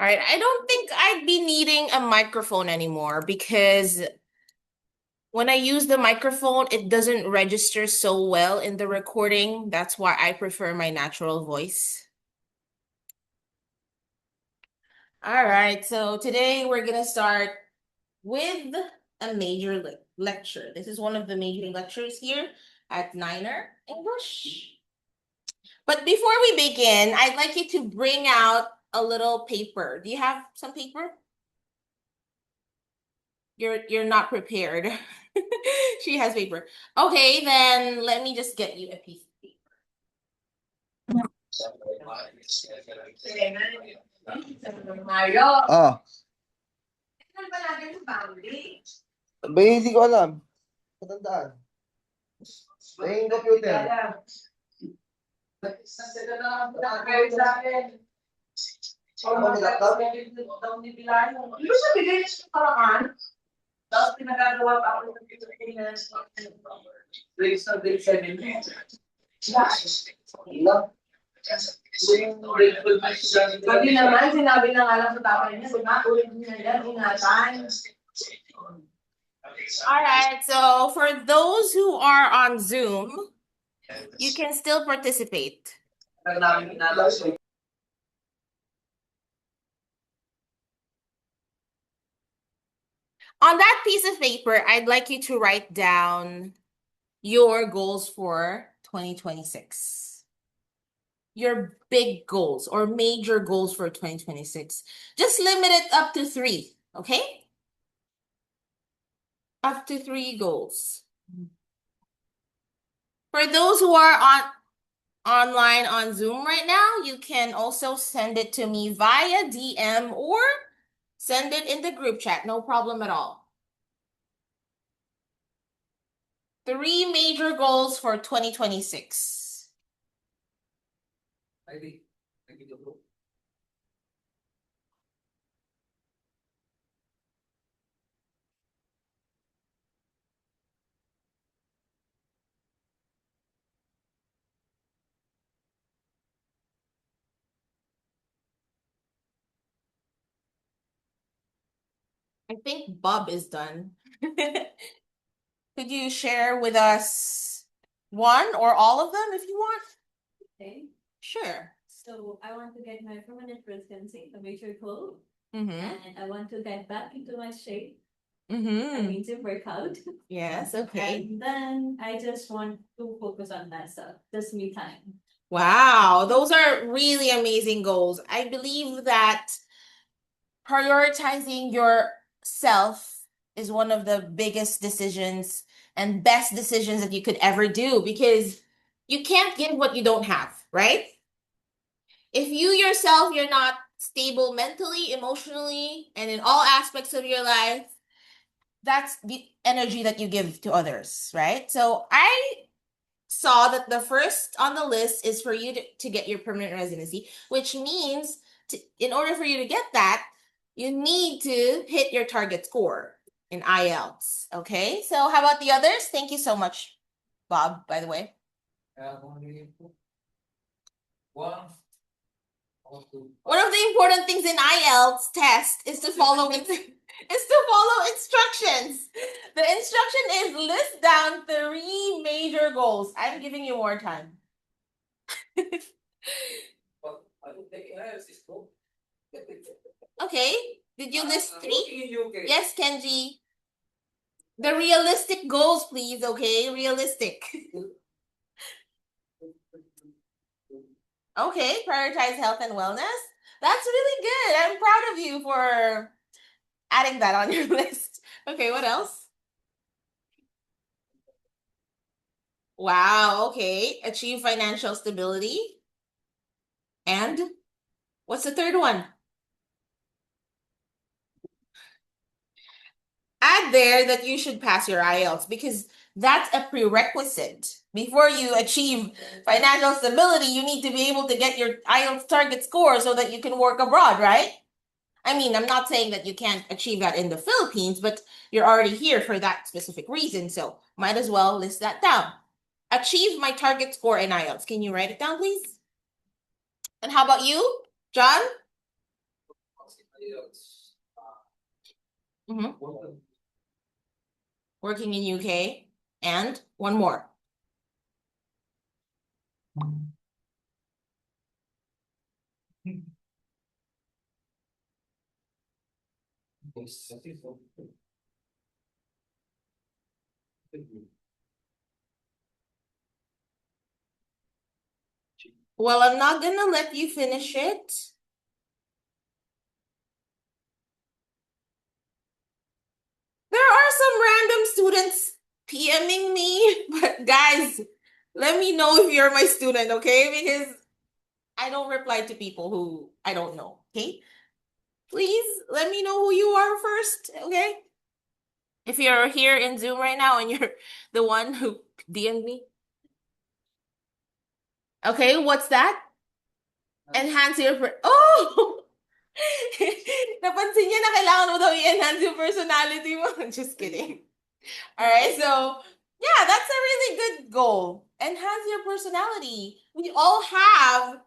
All right, I don't think I'd be needing a microphone anymore because when I use the microphone, it doesn't register so well in the recording. That's why I prefer my natural voice. All right, so today we're gonna start with a major lecture. This is one of the major lectures here at Niner English. But before we begin, I'd like you to bring out a little paper. Do you have some paper? You're not prepared. She has paper. Okay, then let me just get you a piece of paper. Ah, Sabi, hindi ko alam. Matandaan. May computer. Ano may laptop? Di ba sabi din sa paraan? Tapos pinagagawa pa ako ng Pilipinas. Grades na grade 7. Ilang? Pati naman, sinabi na nga lang sa tatay niya, diba? Ulit niya yan, ingatan. All right, so for those who are on Zoom, you can still participate. On that piece of paper, I'd like you to write down your goals for 2026. Your big goals or major goals for 2026. Just limit it up to 3, okay? Up to 3 goals. For those who are online on Zoom right now, you can also send it to me via DM or send it in the group chat. No problem at all. 3 major goals for 2026. I think Bob is done. Could you share with us one or all of them if you want? Okay, Sure. so I want to get my permanent residency, a major goal, Mm-hmm. and I want to get back into my shape. I Mm-hmm. mean to work out. Yes, okay. And then I just want to focus on myself, just me time. Wow, those are really amazing goals. I believe that prioritizing yourself is one of the biggest decisions and best decisions that you could ever do because you can't give what you don't have, right? If you yourself, you're not stable mentally, emotionally, and in all aspects of your life, that's the energy that you give to others, right? So I saw that the first on the list is for you to get your permanent residency, which means in order for you to get that, you need to hit your target score in IELTS. Okay, so how about the others? Thank you so much, Bob, by the way. One of the important things in IELTS test is to follow instructions. The instruction is list down 3 major goals. I'm giving you more time. Okay, did you list 3? Yes, Kenji. The realistic goals, please, okay? Realistic. Okay, prioritize health and wellness. That's really good. I'm proud of you for adding that on your list. Okay, what else? Wow, okay. Achieve financial stability. And what's the third one? Add there that you should pass your IELTS because that's a prerequisite. Before you achieve financial stability, you need to be able to get your IELTS target score so that you can work abroad, right? I mean, I'm not saying that you can't achieve that in the Philippines, but you're already here for that specific reason, so might as well list that down. Achieve my target score in IELTS. Can you write it down, please? And how about you, John? Mhm. Working in UK, and one more. Well, I'm not gonna let you finish it. There are some random students PMing me, but guys, let me know if you're my student, okay? Because I don't reply to people who I don't know, okay? Please let me know who you are first, okay? If you're here in Zoom right now and you're the one who DM'd me. Okay, what's that? Enhance your oh! Napansin niya na kailangan mo daw i-enhance yung personality mo. Just kidding. All right, so yeah, that's a really good goal. Enhance your personality. We all have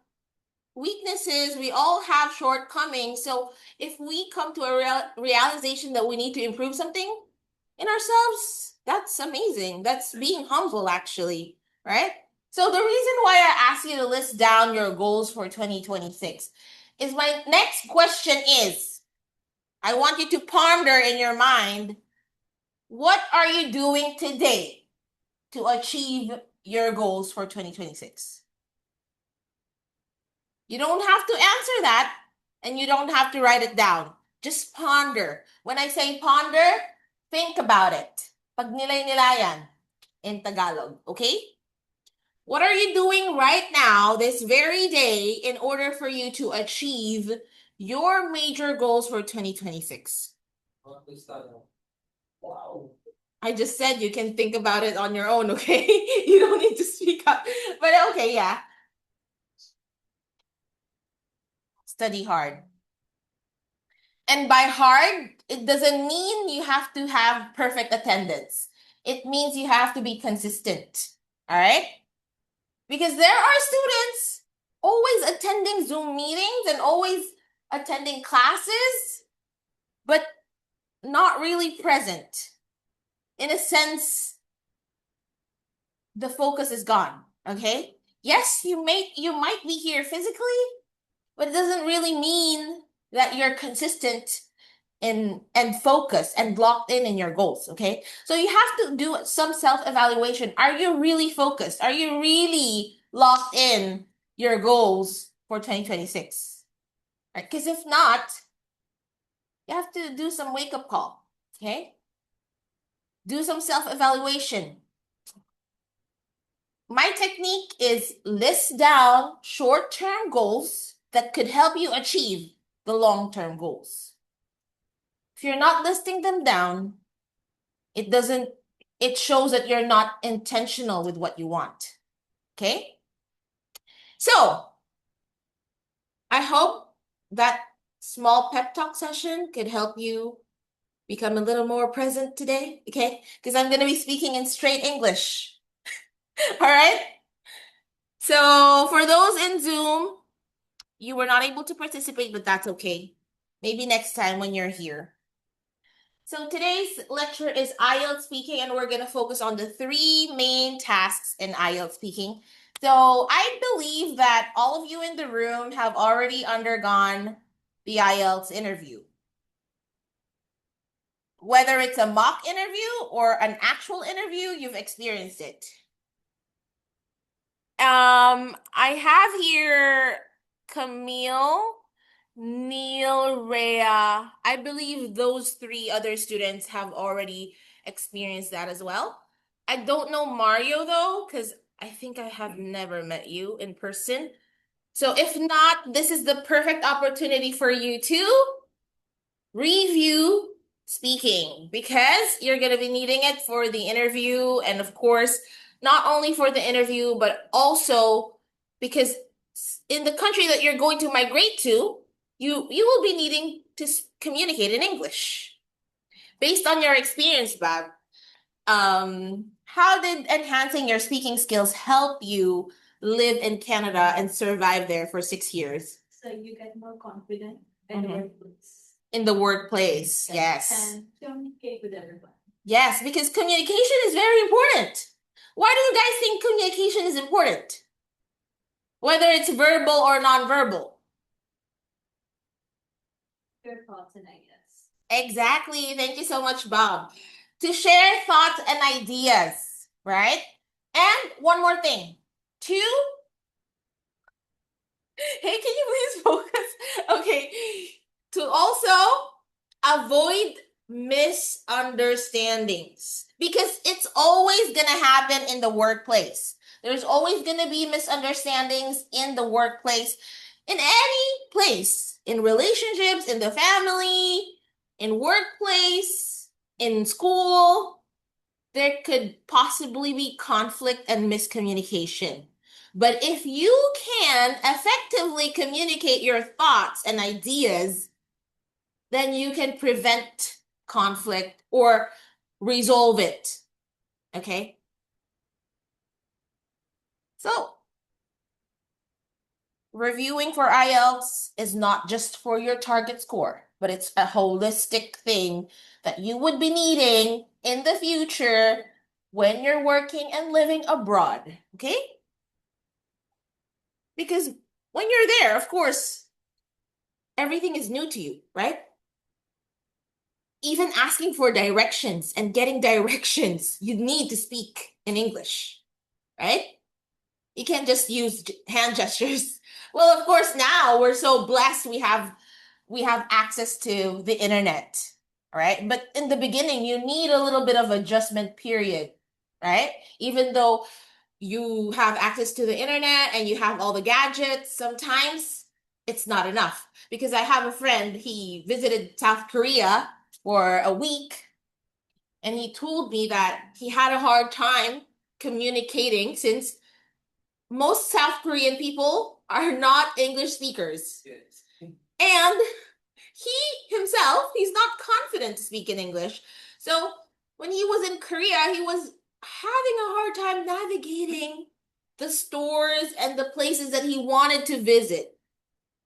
weaknesses, we all have shortcomings. So if we come to a realization that we need to improve something in ourselves, that's amazing. That's being humble, actually, right? So the reason why I asked you to list down your goals for 2026 is my next question is, I want you to ponder in your mind, what are you doing today to achieve your goals for 2026? You don't have to answer that, and you don't have to write it down. Just ponder. When I say ponder, think about it. Pag nilay-nilayan in Tagalog, okay? What are you doing right now, this very day, in order for you to achieve your major goals for 2026? Wow. I just said you can think about it on your own, okay? You don't need to speak up. But okay, yeah. Study hard. And by hard, it doesn't mean you have to have perfect attendance. It means you have to be consistent. All right? Because there are students always attending Zoom meetings and always attending classes, but not really present. In a sense, the focus is gone. Okay? Yes, you might be here physically, but it doesn't really mean that you're consistent and focused and locked in your goals. Okay, so you have to do some self-evaluation. Are you really focused? Are you really locked in your goals for 2026? Right? Because if not, you have to do some wake-up call. Okay, do some self-evaluation. My technique is list down short-term goals that could help you achieve the long-term goals. If you're not listing them down, it shows that you're not intentional with what you want. Okay? So, I hope that small pep talk session could help you become a little more present today, okay? Because I'm going to be speaking in straight English. All right? So, for those in Zoom, you were not able to participate, but that's okay. Maybe next time when you're here. So today's lecture is IELTS speaking, and we're going to focus on the 3 main tasks in IELTS speaking. So I believe that all of you in the room have already undergone the IELTS interview. Whether it's a mock interview or an actual interview, you've experienced it. I have here Camille, Neil, Rhea. I believe those 3 other students have already experienced that as well. I don't know Mario though, because I think I have never met you in person. So if not, this is the perfect opportunity for you to review speaking, because you're going to be needing it for the interview, and of course, not only for the interview, but also because in the country that you're going to migrate to, you will be needing to communicate in English. Based on your experience, Bob, how did enhancing your speaking skills help you live in Canada and survive there for 6 years? So you get more confident in the workplace. in the workplace. Yes. And communicate with everyone. Yes, because communication is very important. Why do you guys think communication is important? Whether it's verbal or nonverbal. Your thoughts and ideas. Exactly. Thank you so much, Bob. To share thoughts and ideas, right? And one more thing. To hey, can you please focus? Okay. To also avoid misunderstandings because it's always going to happen in the workplace. There's always going to be misunderstandings in the workplace, in any place, in relationships, in the family, in workplace, in school. There could possibly be conflict and miscommunication. But if you can effectively communicate your thoughts and ideas, then you can prevent conflict or resolve it. Okay? So, reviewing for IELTS is not just for your target score, but it's a holistic thing that you would be needing in the future when you're working and living abroad. Okay? Because when you're there, of course, everything is new to you, right? Even asking for directions and getting directions, you need to speak in English, right? You can't just use hand gestures. Well, of course, now we're so blessed we have access to the internet, right? But in the beginning, you need a little bit of adjustment period, right? Even though you have access to the internet and you have all the gadgets, sometimes it's not enough. Because I have a friend, he visited South Korea for a week, and he told me that he had a hard time communicating since most South Korean people are not English speakers. Yes. And he himself, he's not confident to speak in English. So when he was in Korea, he was having a hard time navigating the stores and the places that he wanted to visit.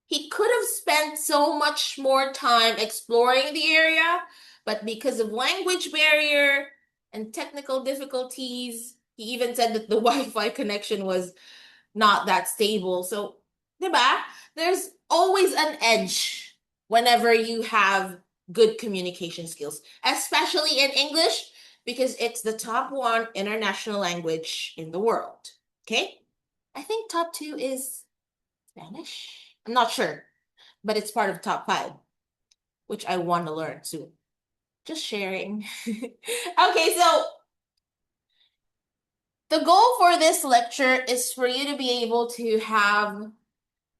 He could have spent so much more time exploring the area, but because of language barrier and technical difficulties, he even said that the Wi-Fi connection was not that stable. So, diba? There's always an edge whenever you have good communication skills, especially in English, because it's the top one international language in the world. Okay? I think top two is Spanish. I'm not sure, but it's part of top five, which I want to learn soon. Just sharing. Okay, so the goal for this lecture is for you to be able to have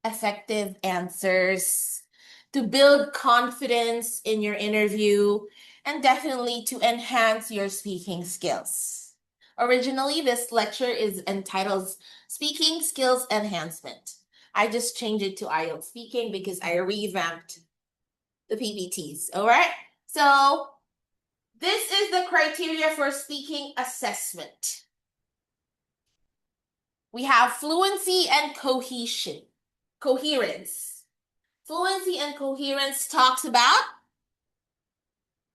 effective answers, to build confidence in your interview, and definitely to enhance your speaking skills. Originally, this lecture is entitled Speaking Skills Enhancement. I just changed it to IELTS speaking because I revamped the PPTs. All right. So this is the criteria for speaking assessment. We have fluency and cohesion, coherence. Fluency and coherence talks about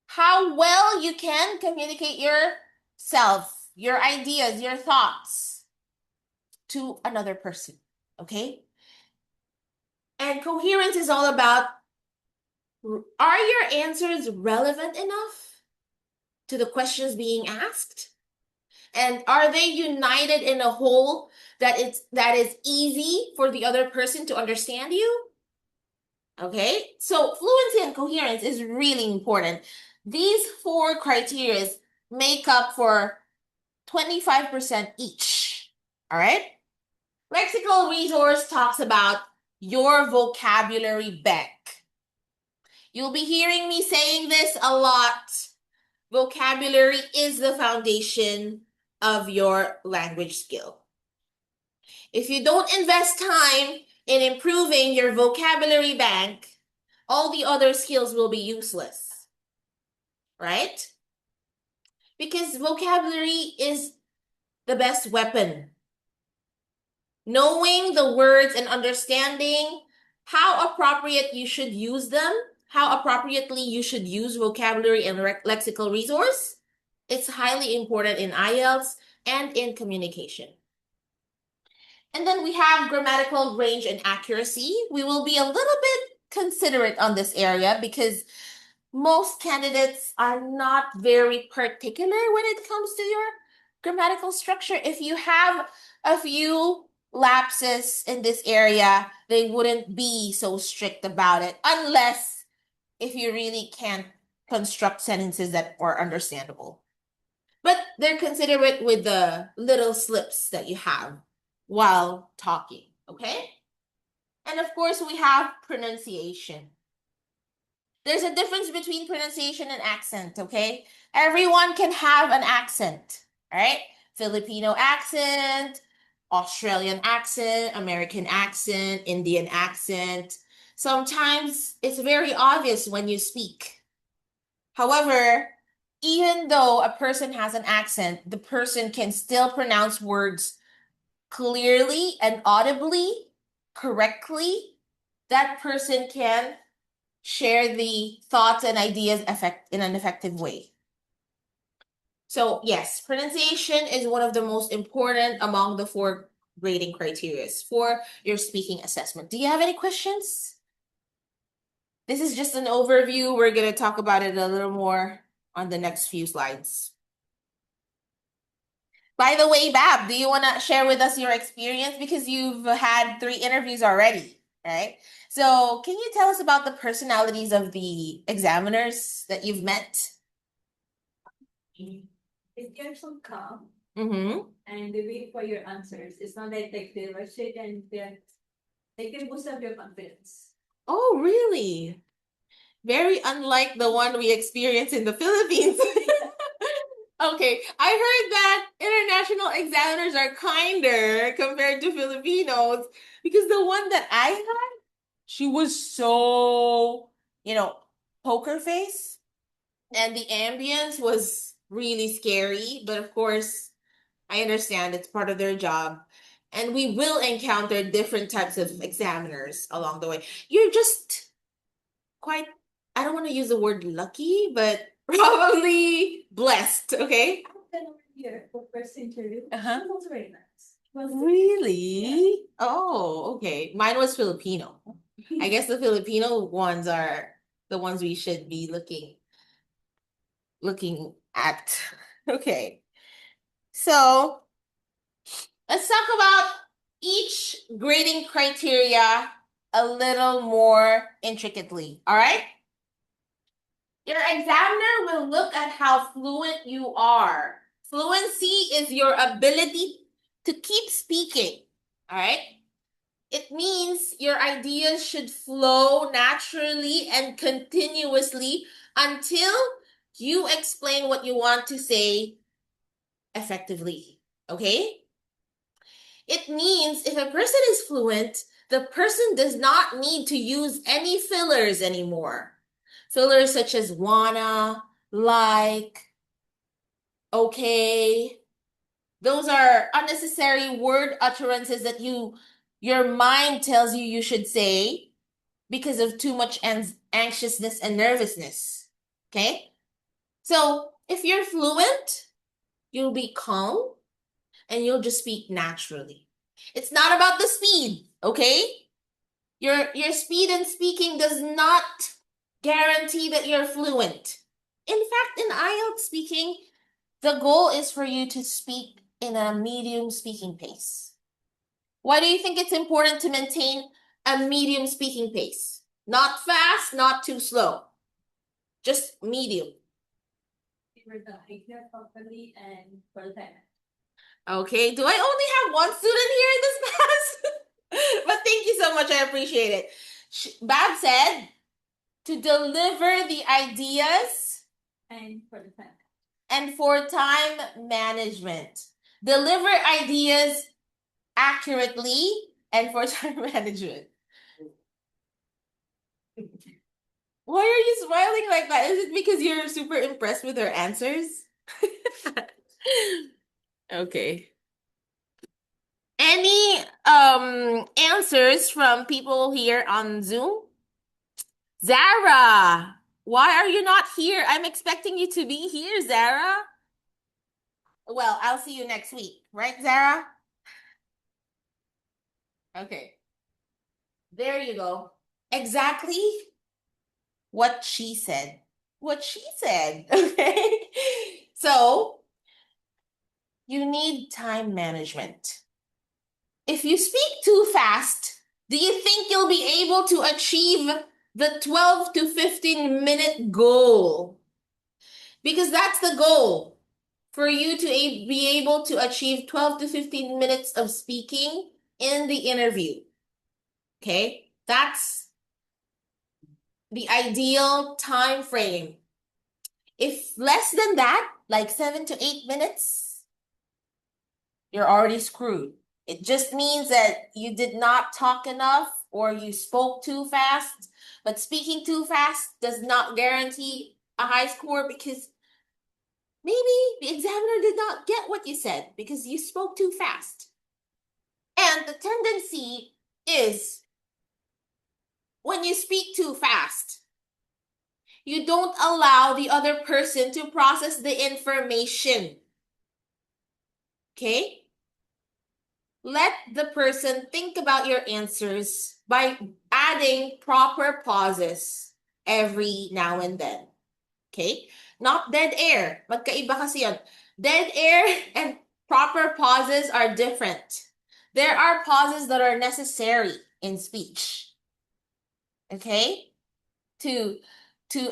how well you can communicate yourself, your ideas, your thoughts to another person. Okay? And coherence is all about, are your answers relevant enough to the questions being asked? And are they united in a whole that is easy for the other person to understand you? Okay, so fluency and coherence is really important. These four criteria make up for 25% each. All right? Lexical resource talks about your vocabulary bank. You'll be hearing me saying this a lot. Vocabulary is the foundation of your language skill. If you don't invest time in improving your vocabulary bank, all the other skills will be useless, right? Because vocabulary is the best weapon. Knowing the words and understanding how appropriate you should use them, how appropriately you should use vocabulary and lexical resource. It's highly important in IELTS and in communication. And then we have grammatical range and accuracy. We will be a little bit considerate on this area because most candidates are not very particular when it comes to your grammatical structure. If you have a few lapses in this area, they wouldn't be so strict about it unless if you really can't construct sentences that are understandable. But they're considerate with the little slips that you have while talking, okay? And of course, we have pronunciation. There's a difference between pronunciation and accent, okay? Everyone can have an accent, all right? Filipino accent, Australian accent, American accent, Indian accent. Sometimes it's very obvious when you speak. However, even though a person has an accent, the person can still pronounce words clearly and audibly, correctly. That person can share the thoughts and ideas in an effective way. So yes, pronunciation is one of the most important among the 4 grading criteria for your speaking assessment. Do you have any questions? This is just an overview. We're going to talk about it a little more on the next few slides. By the way, Bab, do you want to share with us your experience? Because you've had 3 interviews already, right? So can you tell us about the personalities of the examiners that you've met? If you're so calm Mm-hmm. and they wait for your answers, it's not like they rush it and they can boost up your confidence. Oh, really? Very unlike the one we experience in the Philippines. Okay, I heard that international examiners are kinder compared to Filipinos because the one that I had, she was so, poker face, and the ambience was really scary. But of course, I understand it's part of their job. And we will encounter different types of examiners along the way. You're just quite, I don't want to use the word lucky, but probably blessed, okay? Here for first interview. Uh-huh. It was very nice. Really? Oh, okay. Mine was Filipino. I guess the Filipino ones are the ones we should be looking at. Okay. So let's talk about each grading criteria a little more intricately. All right? Your examiner will look at how fluent you are. Fluency is your ability to keep speaking. All right? It means your ideas should flow naturally and continuously until you explain what you want to say effectively. Okay? It means if a person is fluent, the person does not need to use any fillers anymore. Fillers such as wanna, like, okay. Those are unnecessary word utterances that your mind tells you should say because of too much anxiousness and nervousness. Okay? So, if you're fluent, you'll be calm and you'll just speak naturally. It's not about the speed, okay? Your speed in speaking does not guarantee that you're fluent. In fact, in IELTS speaking, the goal is for you to speak in a medium speaking pace. Why do you think it's important to maintain a medium speaking pace? Not fast, not too slow. Just medium. For the idea properly and for the time. Okay, do I only have one student here in this class? But thank you so much, I appreciate it. Bab said to deliver the ideas And for the time. and for time management. Deliver ideas accurately and for time management. Why are you smiling like that? Is it because you're super impressed with her answers? Okay. Any answers from people here on Zoom? Zara, why are you not here? I'm expecting you to be here, Zara. Well, I'll see you next week, right, Zara? Okay. There you go. Exactly what she said. What she said. Okay. So, you need time management. If you speak too fast, do you think you'll be able to achieve the 12 to 15-minute goal? Because that's the goal for you to be able to achieve 12 to 15 minutes of speaking in the interview. Okay? That's the ideal time frame. If less than that, like 7 to 8 minutes, you're already screwed. It just means that you did not talk enough or you spoke too fast. But speaking too fast does not guarantee a high score because maybe the examiner did not get what you said because you spoke too fast. And the tendency is when you speak too fast, you don't allow the other person to process the information. Okay? Let the person think about your answers by adding proper pauses every now and then. Okay? Not dead air. Magkaiba kasi yun. Dead air and proper pauses are different. There are pauses that are necessary in speech. Okay? To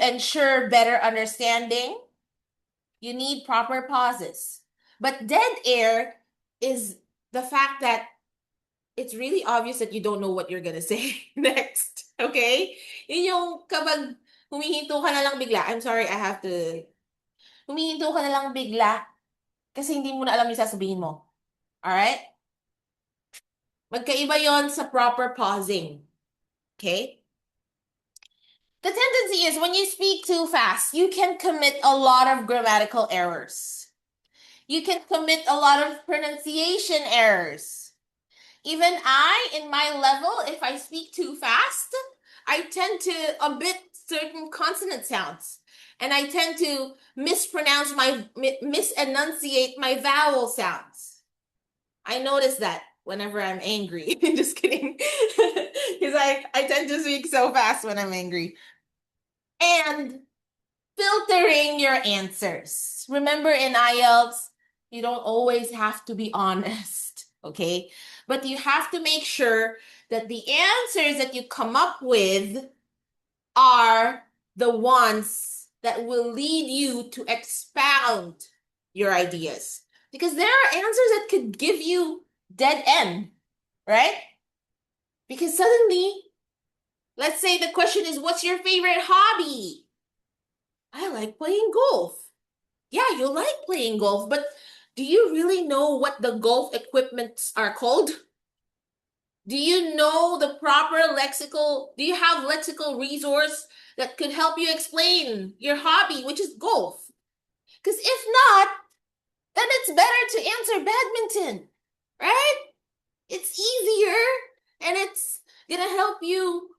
ensure better understanding, you need proper pauses. But dead air is the fact that it's really obvious that you don't know what you're gonna say next. Okay? Yun yung kapag humihinto ka na lang bigla. I'm sorry, I have to. Humihinto ka na lang bigla kasi hindi mo na alam yung sasabihin mo. Alright? Magkaiba yon sa proper pausing. Okay? The tendency is when you speak too fast, you can commit a lot of grammatical errors. You can commit a lot of pronunciation errors. Even I, in my level, if I speak too fast, I tend to omit certain consonant sounds. And I tend to misenunciate my vowel sounds. I notice that whenever I'm angry. Just kidding. Because I tend to speak so fast when I'm angry. And filtering your answers. Remember in IELTS, you don't always have to be honest, okay? But you have to make sure that the answers that you come up with are the ones that will lead you to expound your ideas. Because there are answers that could give you dead end, right? Because suddenly, let's say the question is, what's your favorite hobby? I like playing golf. Yeah, you like playing golf, but do you really know what the golf equipments are called? Do you know the proper lexical? Do you have lexical resource that could help you explain your hobby, which is golf? Because if not, then it's better to answer badminton, right? It's easier and it's gonna help you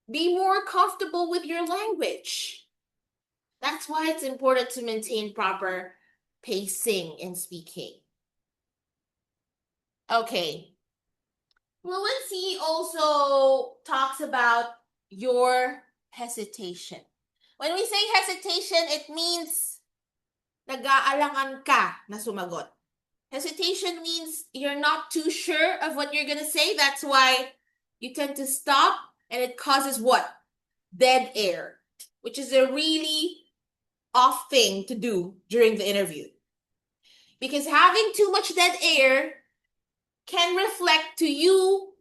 be more comfortable with your language. That's why it's important to maintain proper pacing in speaking. Okay. Fluency also talks about your hesitation. When we say hesitation, it means nag-aalangan ka na sumagot. Hesitation means you're not too sure of what you're gonna say. That's why you tend to stop and it causes what? Dead air, which is a really off thing to do during the interview. Because having too much dead air can reflect to you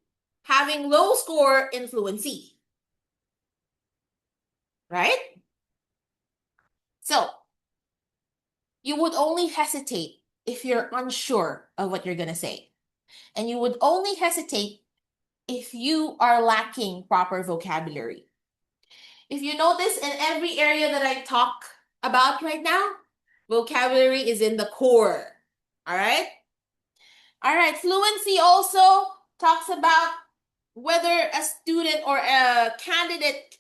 having low score in fluency. Right? So, you would only hesitate if you're unsure of what you're going to say. And you would only hesitate if you are lacking proper vocabulary. If you notice in every area that I talk about right now, vocabulary is in the core. All right? All right, fluency also talks about whether a student or a candidate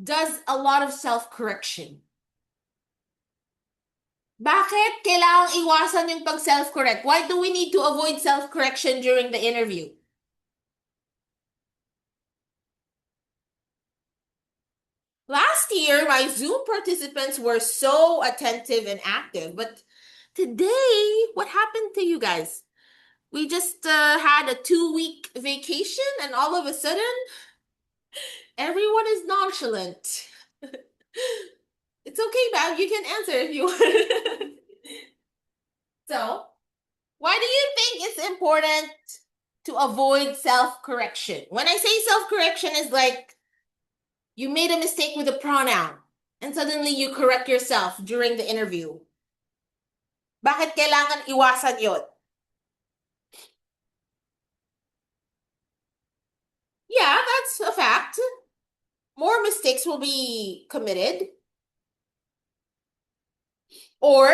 does a lot of self-correction. Bakit kailangang iwasan yung pag-self-correct? Why do we need to avoid self-correction during the interview? Last year, my Zoom participants were so attentive and active, but today, what happened to you guys? We just had a 2-week vacation, and all of a sudden, everyone is nonchalant. It's okay, Bab. You can answer if you want. So, why do you think it's important to avoid self-correction? When I say self-correction, is like you made a mistake with a pronoun and suddenly you correct yourself during the interview. Bakit kailangan iwasan yun? Yeah, that's a fact. More mistakes will be committed. Or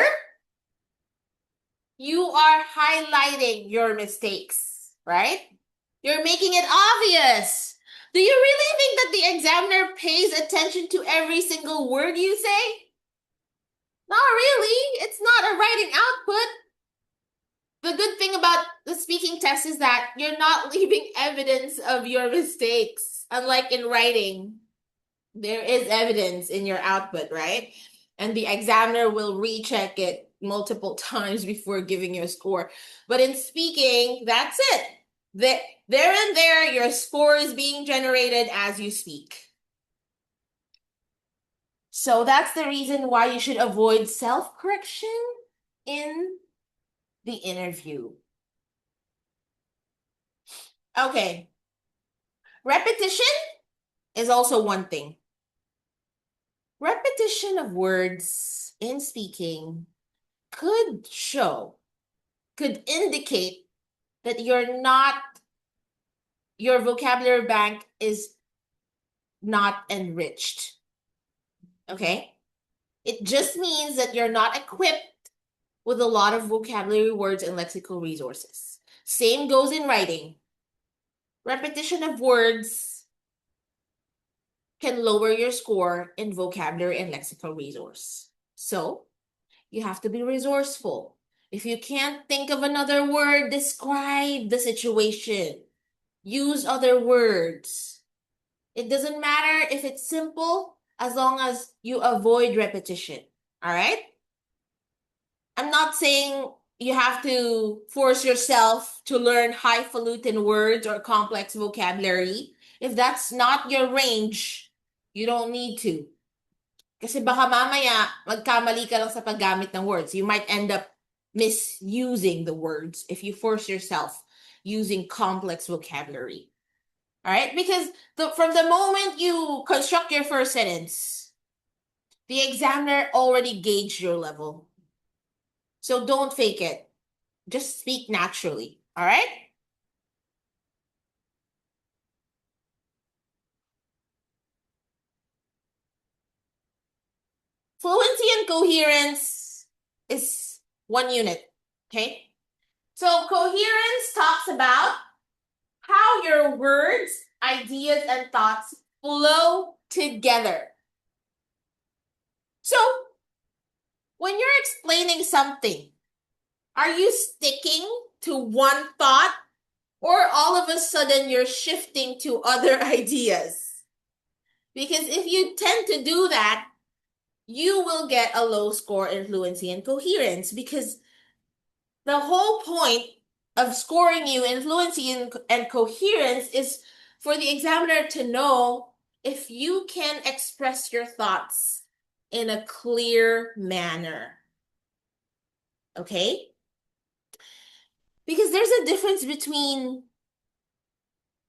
you are highlighting your mistakes, right? You're making it obvious. Do you really think that the examiner pays attention to every single word you say? Not really. It's not a writing output. The good thing about the speaking test is that you're not leaving evidence of your mistakes. Unlike in writing, there is evidence in your output, right? And the examiner will recheck it multiple times before giving you a score. But in speaking, that's it. There and there, your score is being generated as you speak. So that's the reason why you should avoid self-correction in the interview. Okay. Repetition is also one thing. Repetition of words in speaking could indicate that your vocabulary bank is not enriched. Okay? It just means that you're not equipped with a lot of vocabulary words and lexical resources. Same goes in writing. Repetition of words can lower your score in vocabulary and lexical resource. So, you have to be resourceful. If you can't think of another word, describe the situation. Use other words. It doesn't matter if it's simple as long as you avoid repetition. All right? I'm not saying you have to force yourself to learn highfalutin words or complex vocabulary. If that's not your range, you don't need to. Kasi baka mamaya, magkamali ka lang sa paggamit ng words. You might end up misusing the words if you force yourself using complex vocabulary. All right? Because from the moment you construct your first sentence, the examiner already gauged your level. So don't fake it. Just speak naturally. All right? Fluency and coherence is one unit. Okay? So coherence talks about how your words, ideas, and thoughts flow together. So, when you're explaining something, are you sticking to one thought or all of a sudden you're shifting to other ideas? Because if you tend to do that, you will get a low score in fluency and coherence because the whole point of scoring you in fluency and coherence is for the examiner to know if you can express your thoughts in a clear manner. Okay? Because there's a difference between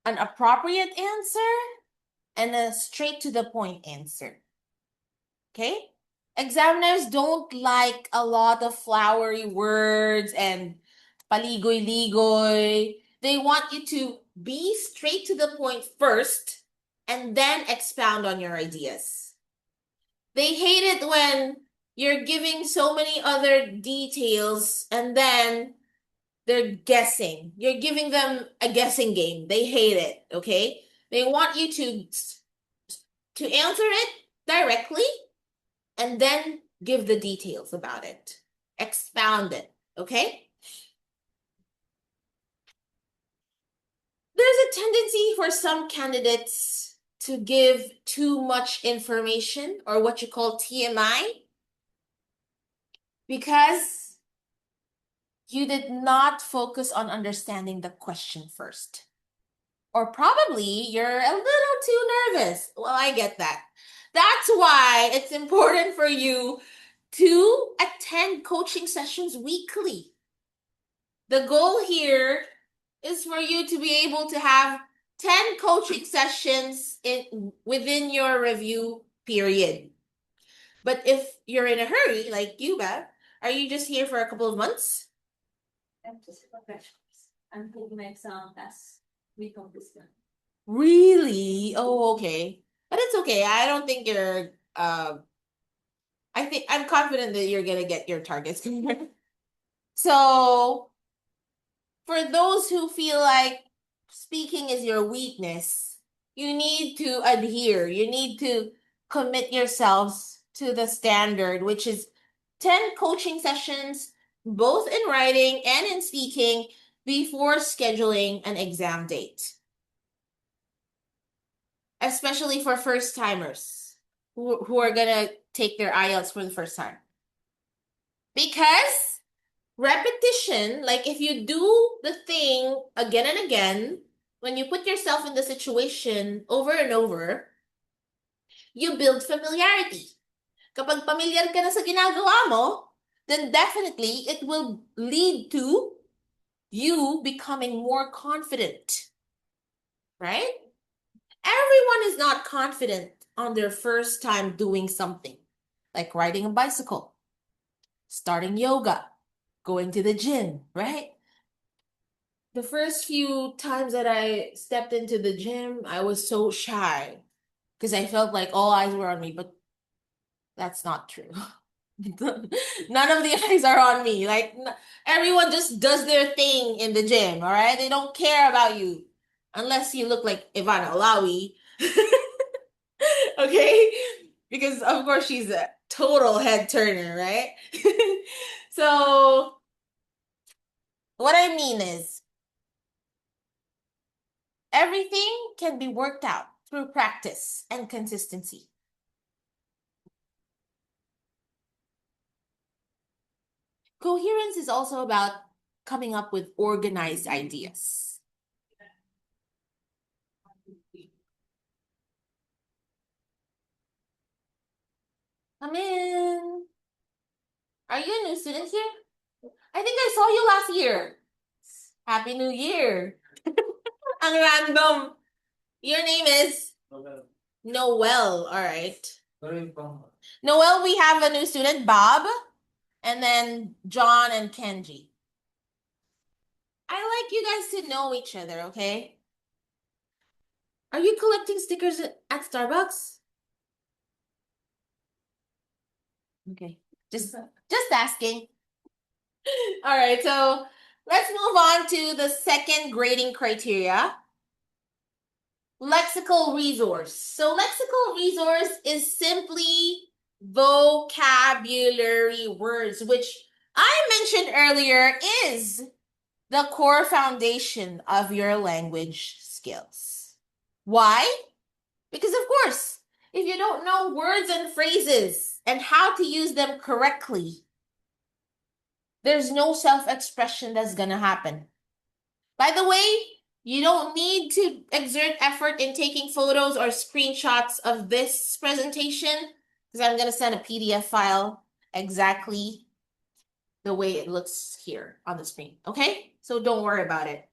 an appropriate answer and a straight to the point answer. Okay? Examiners don't like a lot of flowery words and paligoy-ligoy. They want you to be straight to the point first and then expound on your ideas. They hate it when you're giving so many other details and then they're guessing. You're giving them a guessing game. They hate it, okay? They want you to to answer it directly and then give the details about it. Expound it, okay? There's a tendency for some candidates to give too much information, or what you call TMI, because you did not focus on understanding the question first. Or probably you're a little too nervous. Well, I get that. That's why it's important for you to attend coaching sessions weekly. The goal here is for you to be able to have 10 coaching sessions within your review period. But if you're in a hurry, like you, Bev, are you just here for a couple of months? I'm just professionals. I'm taking my exam last week of this month. Really? Oh, okay. But it's okay. I don't think you're I'm confident that you're gonna get your targets. So for those who feel like speaking is your weakness, you need to adhere. You need to commit yourselves to the standard, which is 10 coaching sessions, both in writing and in speaking, before scheduling an exam date. Especially for first timers who are gonna take their IELTS for the first time. Because repetition, like if you do the thing again and again, when you put yourself in the situation over and over, you build familiarity. Kapag familiar ka na sa ginagawa mo, then definitely it will lead to you becoming more confident, right? Everyone is not confident on their first time doing something, like riding a bicycle, starting yoga, going to the gym, right? The first few times that I stepped into the gym, I was so shy because I felt like all eyes were on me, but that's not true. None of the eyes are on me. Like everyone just does their thing in the gym, all right? They don't care about you unless you look like Ivana Olawi. Okay? Because of course she's a total head turner, right? So what I mean is everything can be worked out through practice and consistency. Coherence is also about coming up with organized ideas. Come in. Are you a new student here? I think I saw you last year. Happy New Year. Ang random. Your name is? Noel. All right. Noel, we have a new student, Bob, and then John and Kenji. I like you guys to know each other, okay? Are you collecting stickers at Starbucks? Okay. Just asking. All right, so let's move on to the second grading criteria. Lexical resource. So lexical resource is simply vocabulary words, which I mentioned earlier is the core foundation of your language skills. Why? Because of course, if you don't know words and phrases and how to use them correctly, there's no self-expression that's gonna happen. By the way, you don't need to exert effort in taking photos or screenshots of this presentation because I'm gonna send a PDF file exactly the way it looks here on the screen, okay? So don't worry about it.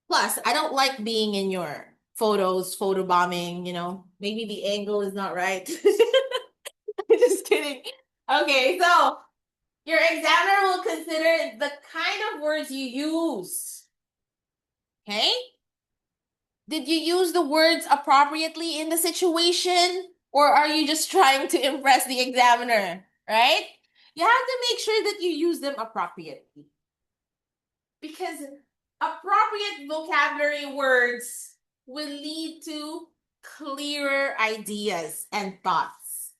Plus, I don't like being in your photos, photo bombing, maybe the angle is not right. Just kidding. Okay, so your examiner will consider the kind of words you use. Okay? Did you use the words appropriately in the situation? Or are you just trying to impress the examiner? Right? You have to make sure that you use them appropriately. Because appropriate vocabulary words will lead to clearer ideas and thoughts.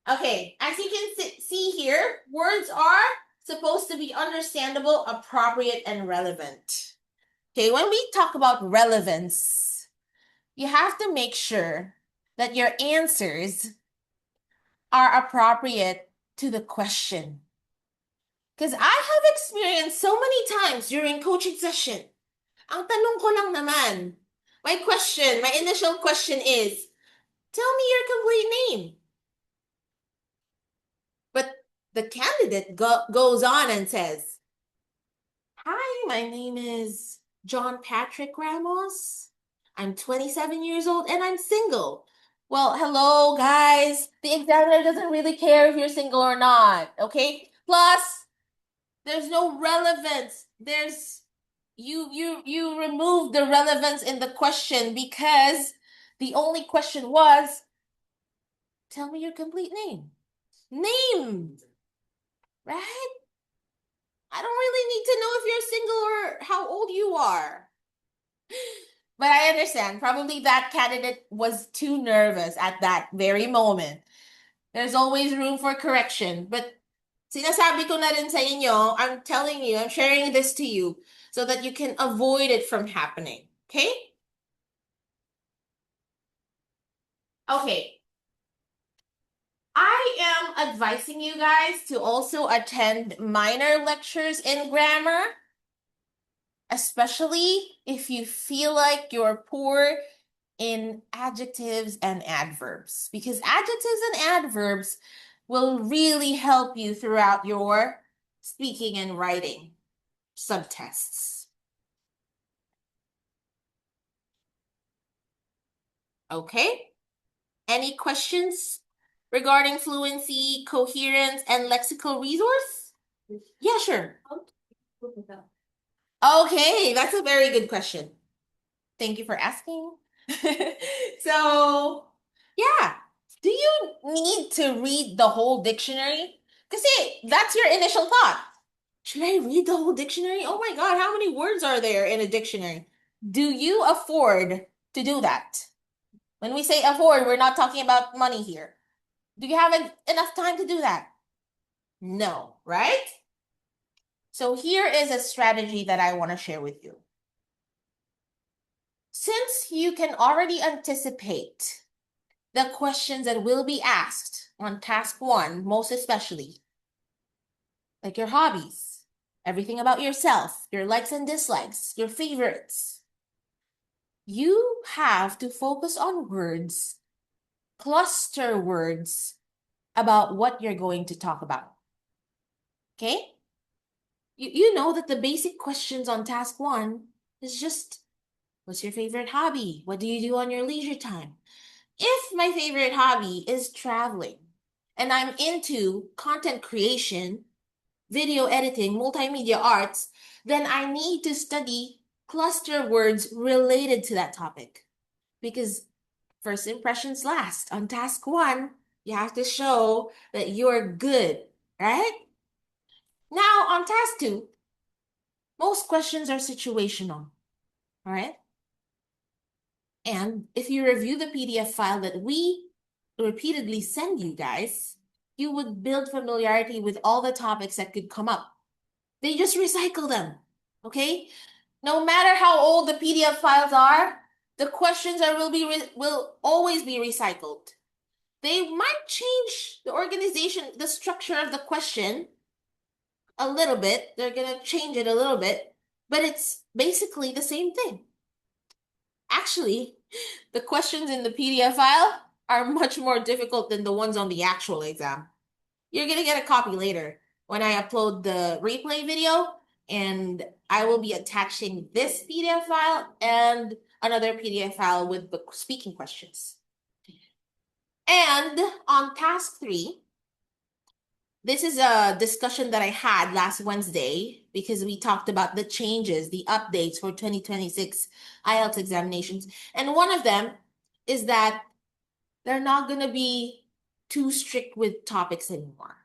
Okay, as you can see here, words are supposed to be understandable, appropriate, and relevant. Okay, when we talk about relevance, you have to make sure that your answers are appropriate to the question. Because I have experienced so many times during coaching session, ang tanong ko lang naman, my initial question is, tell me your complete name. But the candidate goes on and says, hi, my name is John Patrick Ramos. I'm 27 years old and I'm single. Well, hello, guys. The examiner doesn't really care if you're single or not, okay? Plus, there's no relevance. You remove the relevance in the question because the only question was, tell me your complete name. Name, right? I don't really need to know if you're single or how old you are. But I understand. Probably that candidate was too nervous at that very moment. There's always room for correction. But sinasabi ko na rin sa inyo, I'm telling you, I'm sharing this to you so that you can avoid it from happening. Okay? Okay. I am advising you guys to also attend minor lectures in grammar, especially if you feel like you're poor in adjectives and adverbs, because adjectives and adverbs will really help you throughout your speaking and writing subtests. Okay? Any questions regarding fluency, coherence, and lexical resource? Yeah, sure. Okay, that's a very good question. Thank you for asking. So, yeah. Do you need to read the whole dictionary? Because, see, that's your initial thought. Should I read the whole dictionary? Oh my God, how many words are there in a dictionary? Do you afford to do that? When we say afford, we're not talking about money here. Do you have enough time to do that? No, right? So here is a strategy that I want to share with you. Since you can already anticipate the questions that will be asked on task 1, most especially, like your hobbies, everything about yourself, your likes and dislikes, your favorites, you have to focus on words, cluster words about what you're going to talk about. Okay? You know that the basic questions on task 1 is just, what's your favorite hobby? What do you do on your leisure time? If my favorite hobby is traveling and I'm into content creation, video editing, multimedia arts, then I need to study cluster words related to that topic. Because first impressions last. On task 1, you have to show that you're good, right? Now, on task 2, most questions are situational, all right? And if you review the PDF file that we repeatedly send you guys, you would build familiarity with all the topics that could come up. They just recycle them, okay? No matter how old the PDF files are, the questions will always be recycled. They might change the organization, the structure of the question a little bit. They're gonna change it a little bit, but it's basically the same thing. Actually, the questions in the PDF file are much more difficult than the ones on the actual exam. You're gonna get a copy later when I upload the replay video, and I will be attaching this PDF file and another PDF file with the speaking questions. And on task 3, this is a discussion that I had last Wednesday because we talked about the changes, the updates for 2026 IELTS examinations. And one of them is that they're not going to be too strict with topics anymore.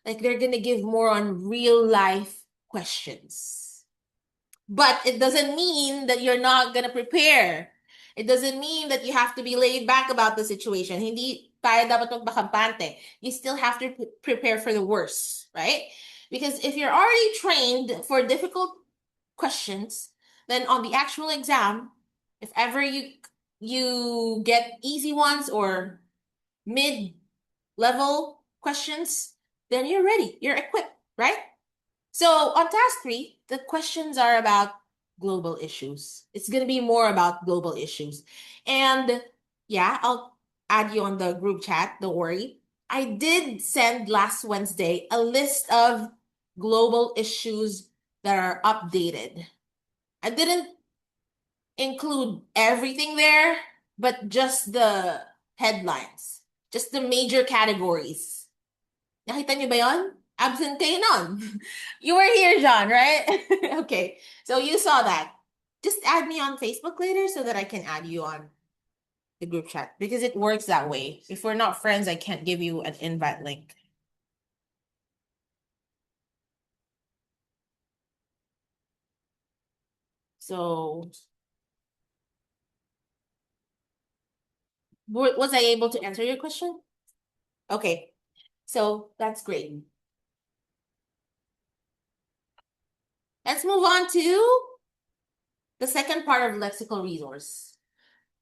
Like they're going to give more on real life questions. But it doesn't mean that you're not going to prepare. It doesn't mean that you have to be laid back about the situation. Hindi tayo dapat magpakampante. You still have to prepare for the worst, right? Because if you're already trained for difficult questions, then on the actual exam, if ever you get easy ones or mid-level questions, then you're ready. You're equipped, right? So on task 3, the questions are about global issues. It's going to be more about global issues. And yeah, I'll add you on the group chat. Don't worry. I did send last Wednesday a list of global issues that are updated. I didn't include everything there, but just the headlines, just the major categories. Nakita niyo ba yon? Absent kayo nun. You were here, John, right? Okay, so you saw that. Just add me on Facebook later so that I can add you on the group chat because it works that way. If we're not friends, I can't give you an invite link. So, was I able to answer your question? Okay, so that's great. Let's move on to the second part of lexical resource.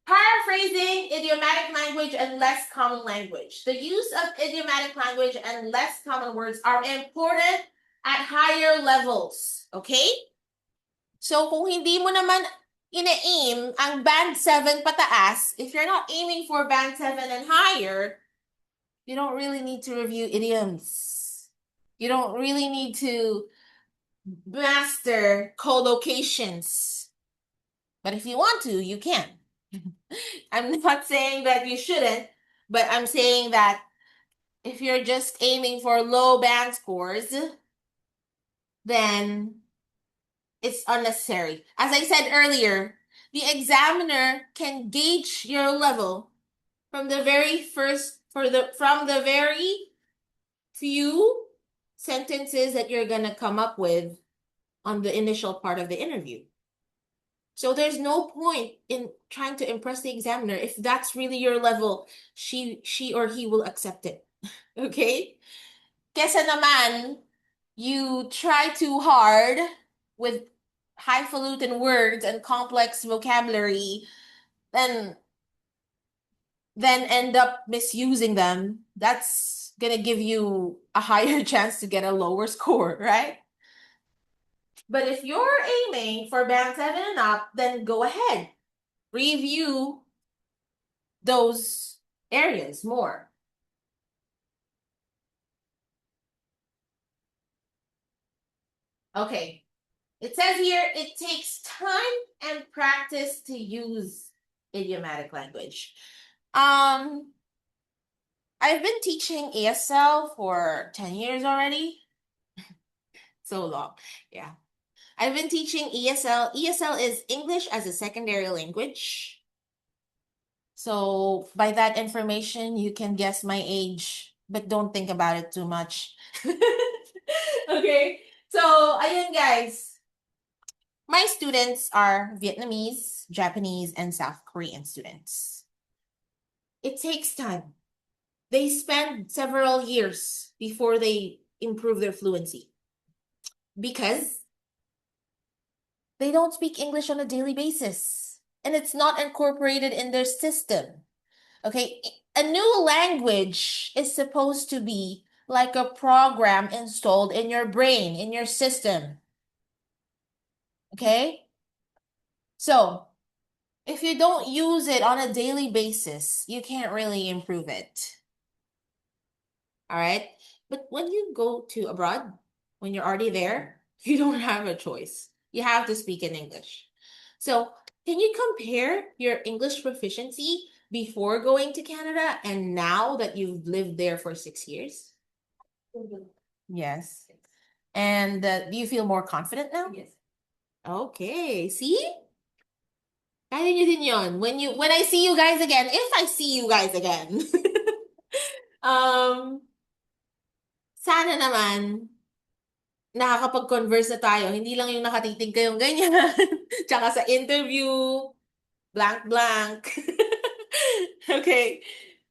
Paraphrasing idiomatic language and less common language. The use of idiomatic language and less common words are important at higher levels. Okay? So kung hindi mo naman ina-aim ang band 7 pataas, if you're not aiming for band 7 and higher, you don't really need to review idioms. You don't really need to master collocations. But if you want to, you can. I'm not saying that you shouldn't, but I'm saying that if you're just aiming for low band scores, then it's unnecessary. As I said earlier, the examiner can gauge your level from the very few sentences that you're gonna come up with on the initial part of the interview. So there's no point in trying to impress the examiner. If that's really your level, she or he will accept it. Okay? Kesa naman, you try too hard with highfalutin words and complex vocabulary, then end up misusing them. That's gonna give you a higher chance to get a lower score, right? But if you're aiming for band 7 and up, then go ahead. Review those areas more. Okay. It says here, it takes time and practice to use idiomatic language. I've been teaching ESL for 10 years already. So long. Yeah. I've been teaching ESL. ESL is English as a secondary language. So by that information, you can guess my age, but don't think about it too much. Okay. So, ayun guys. My students are Vietnamese, Japanese, and South Korean students. It takes time. They spend several years before they improve their fluency because they don't speak English on a daily basis and it's not incorporated in their system. Okay, a new language is supposed to be like a program installed in your brain, in your system. Okay? So, if you don't use it on a daily basis, you can't really improve it. All right? But when you go to abroad, when you're already there, you don't have a choice. You have to speak in English. So, can you compare your English proficiency before going to Canada and now that you've lived there for 6 years? Yes. And do you feel more confident now? Yes. Okay. See? Kaya nyo din yun. When I see you guys again, if I see you guys again, um, sana naman, nakakapag-converse na tayo. Hindi lang yung nakatitig kayong ganyan. Tsaka sa interview. blank blank. Okay.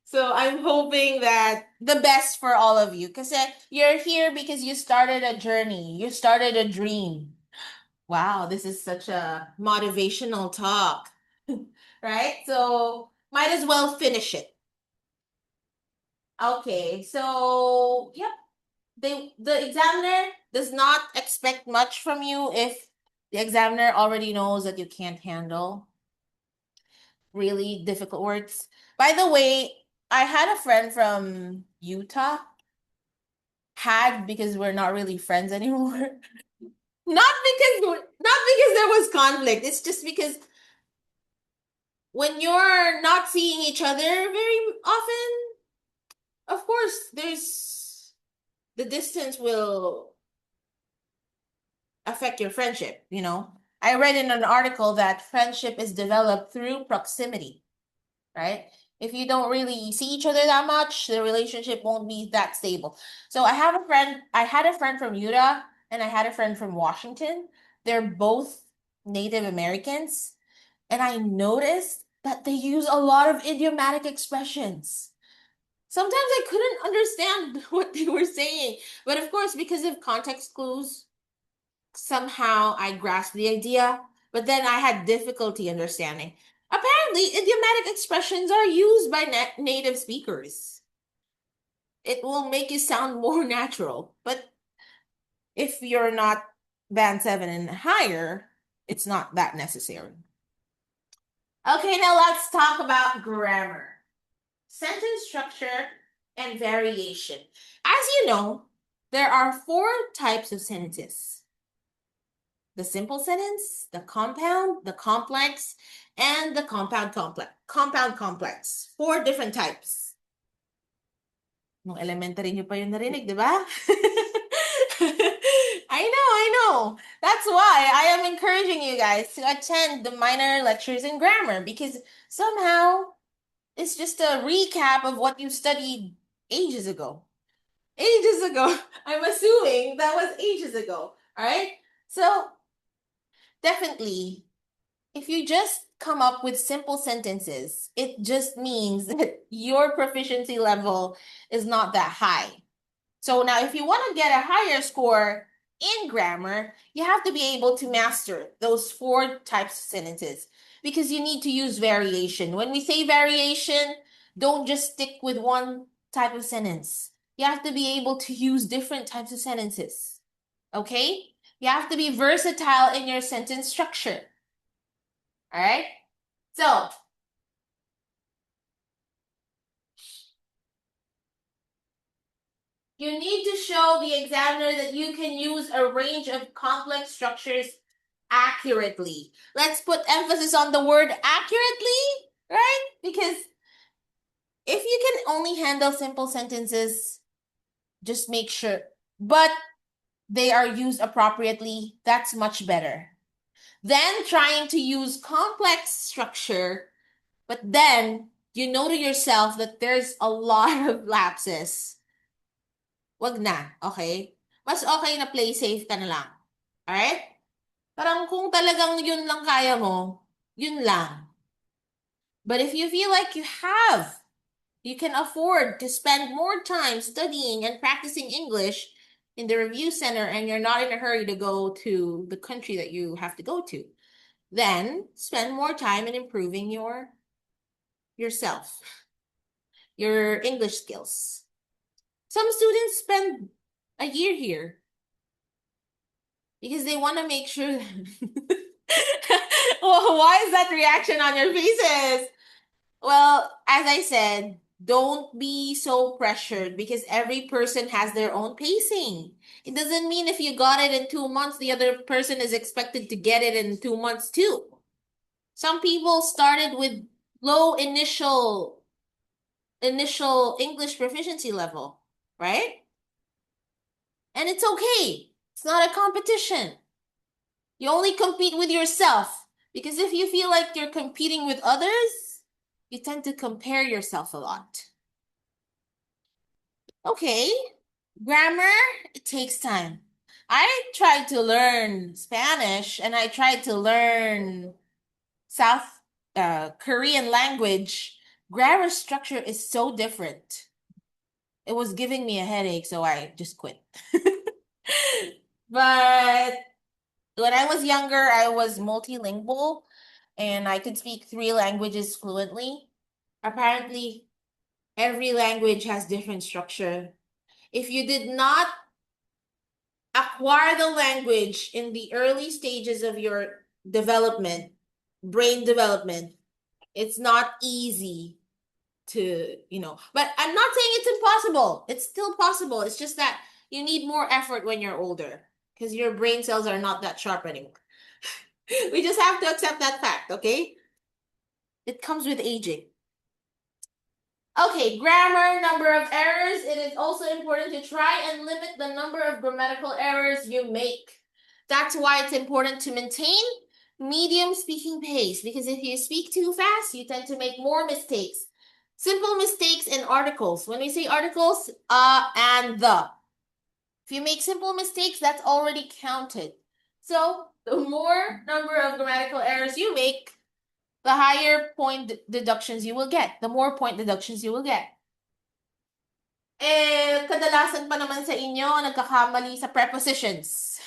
So I'm hoping that the best for all of you because you're here because you started a journey, you started a dream. Wow, this is such a motivational talk, right? So might as well finish it. Okay, so yep, the examiner does not expect much from you if the examiner already knows that you can't handle really difficult words. By the way, I had a friend from Utah, had because we're not really friends anymore. Not because there was conflict. It's just because when you're not seeing each other very often, of course, there's the distance will affect your friendship, you know. I read in an article that friendship is developed through proximity, right? If you don't really see each other that much, the relationship won't be that stable. So I had a friend from Utah and I had a friend from Washington. They're both Native Americans, and I noticed that they use a lot of idiomatic expressions. Sometimes I couldn't understand what they were saying, but of course, because of context clues, somehow I grasped the idea, but then I had difficulty understanding. Apparently, idiomatic expressions are used by native speakers. It will make you sound more natural, but if you're not band 7 and higher, it's not that necessary. Okay, now let's talk about grammar, sentence structure, and variation. As you know, there are 4 types of sentences: the simple sentence, the compound, the complex, and the compound complex. Compound complex. 4 different types. Nung elementary nyo pa yun narinig, di ba? I know. That's why I am encouraging you guys to attend the minor lectures in grammar because somehow it's just a recap of what you studied ages ago. Ages ago. I'm assuming that was ages ago. All right? So, definitely, if you just come up with simple sentences, it just means that your proficiency level is not that high. So now, if you want to get a higher score in grammar, you have to be able to master those 4 types of sentences because you need to use variation. When we say variation, don't just stick with one type of sentence. You have to be able to use different types of sentences. Okay? You have to be versatile in your sentence structure. All right? So, you need to show the examiner that you can use a range of complex structures accurately. Let's put emphasis on the word accurately, right? Because if you can only handle simple sentences, just make sure, but they are used appropriately, that's much better. Then trying to use complex structure, but then you know to yourself that there's a lot of lapses. Wag na, okay? Mas okay na play safe ka na lang. Alright? Parang kung talagang yun lang kaya mo, yun lang. But if you feel like you can afford to spend more time studying and practicing English in the review center and you're not in a hurry to go to the country that you have to go to, then spend more time in improving yourself, your English skills. Some students spend a year here because they want to make sure. Well, why is that reaction on your faces? Well, as I said, don't be so pressured because every person has their own pacing. It doesn't mean if you got it in 2 months, the other person is expected to get it in 2 months too. Some people started with low initial English proficiency level, right? And it's okay. It's not a competition. You only compete with yourself because if you feel like you're competing with others, you tend to compare yourself a lot. Okay, grammar, it takes time. I tried to learn Spanish and I tried to learn South Korean language, grammar structure is so different. It was giving me a headache, so I just quit. But when I was younger, I was multilingual and I could speak 3 languages fluently. Apparently, every language has different structure. If you did not acquire the language in the early stages of your development, brain development, it's not easy to, but I'm not saying it's impossible. It's still possible. It's just that you need more effort when you're older because your brain cells are not that sharp anymore. We just have to accept that fact, okay? It comes with aging. Okay, grammar, number of errors. It is also important to try and limit the number of grammatical errors you make. That's why it's important to maintain medium speaking pace, because if you speak too fast, you tend to make more mistakes. Simple mistakes in articles. When we say articles, and the. If you make simple mistakes, that's already counted. So the more number of grammatical errors you make, the higher point deductions you will get. The more point deductions you will get. Kadalasan pa naman sa inyo nagkakamali sa prepositions.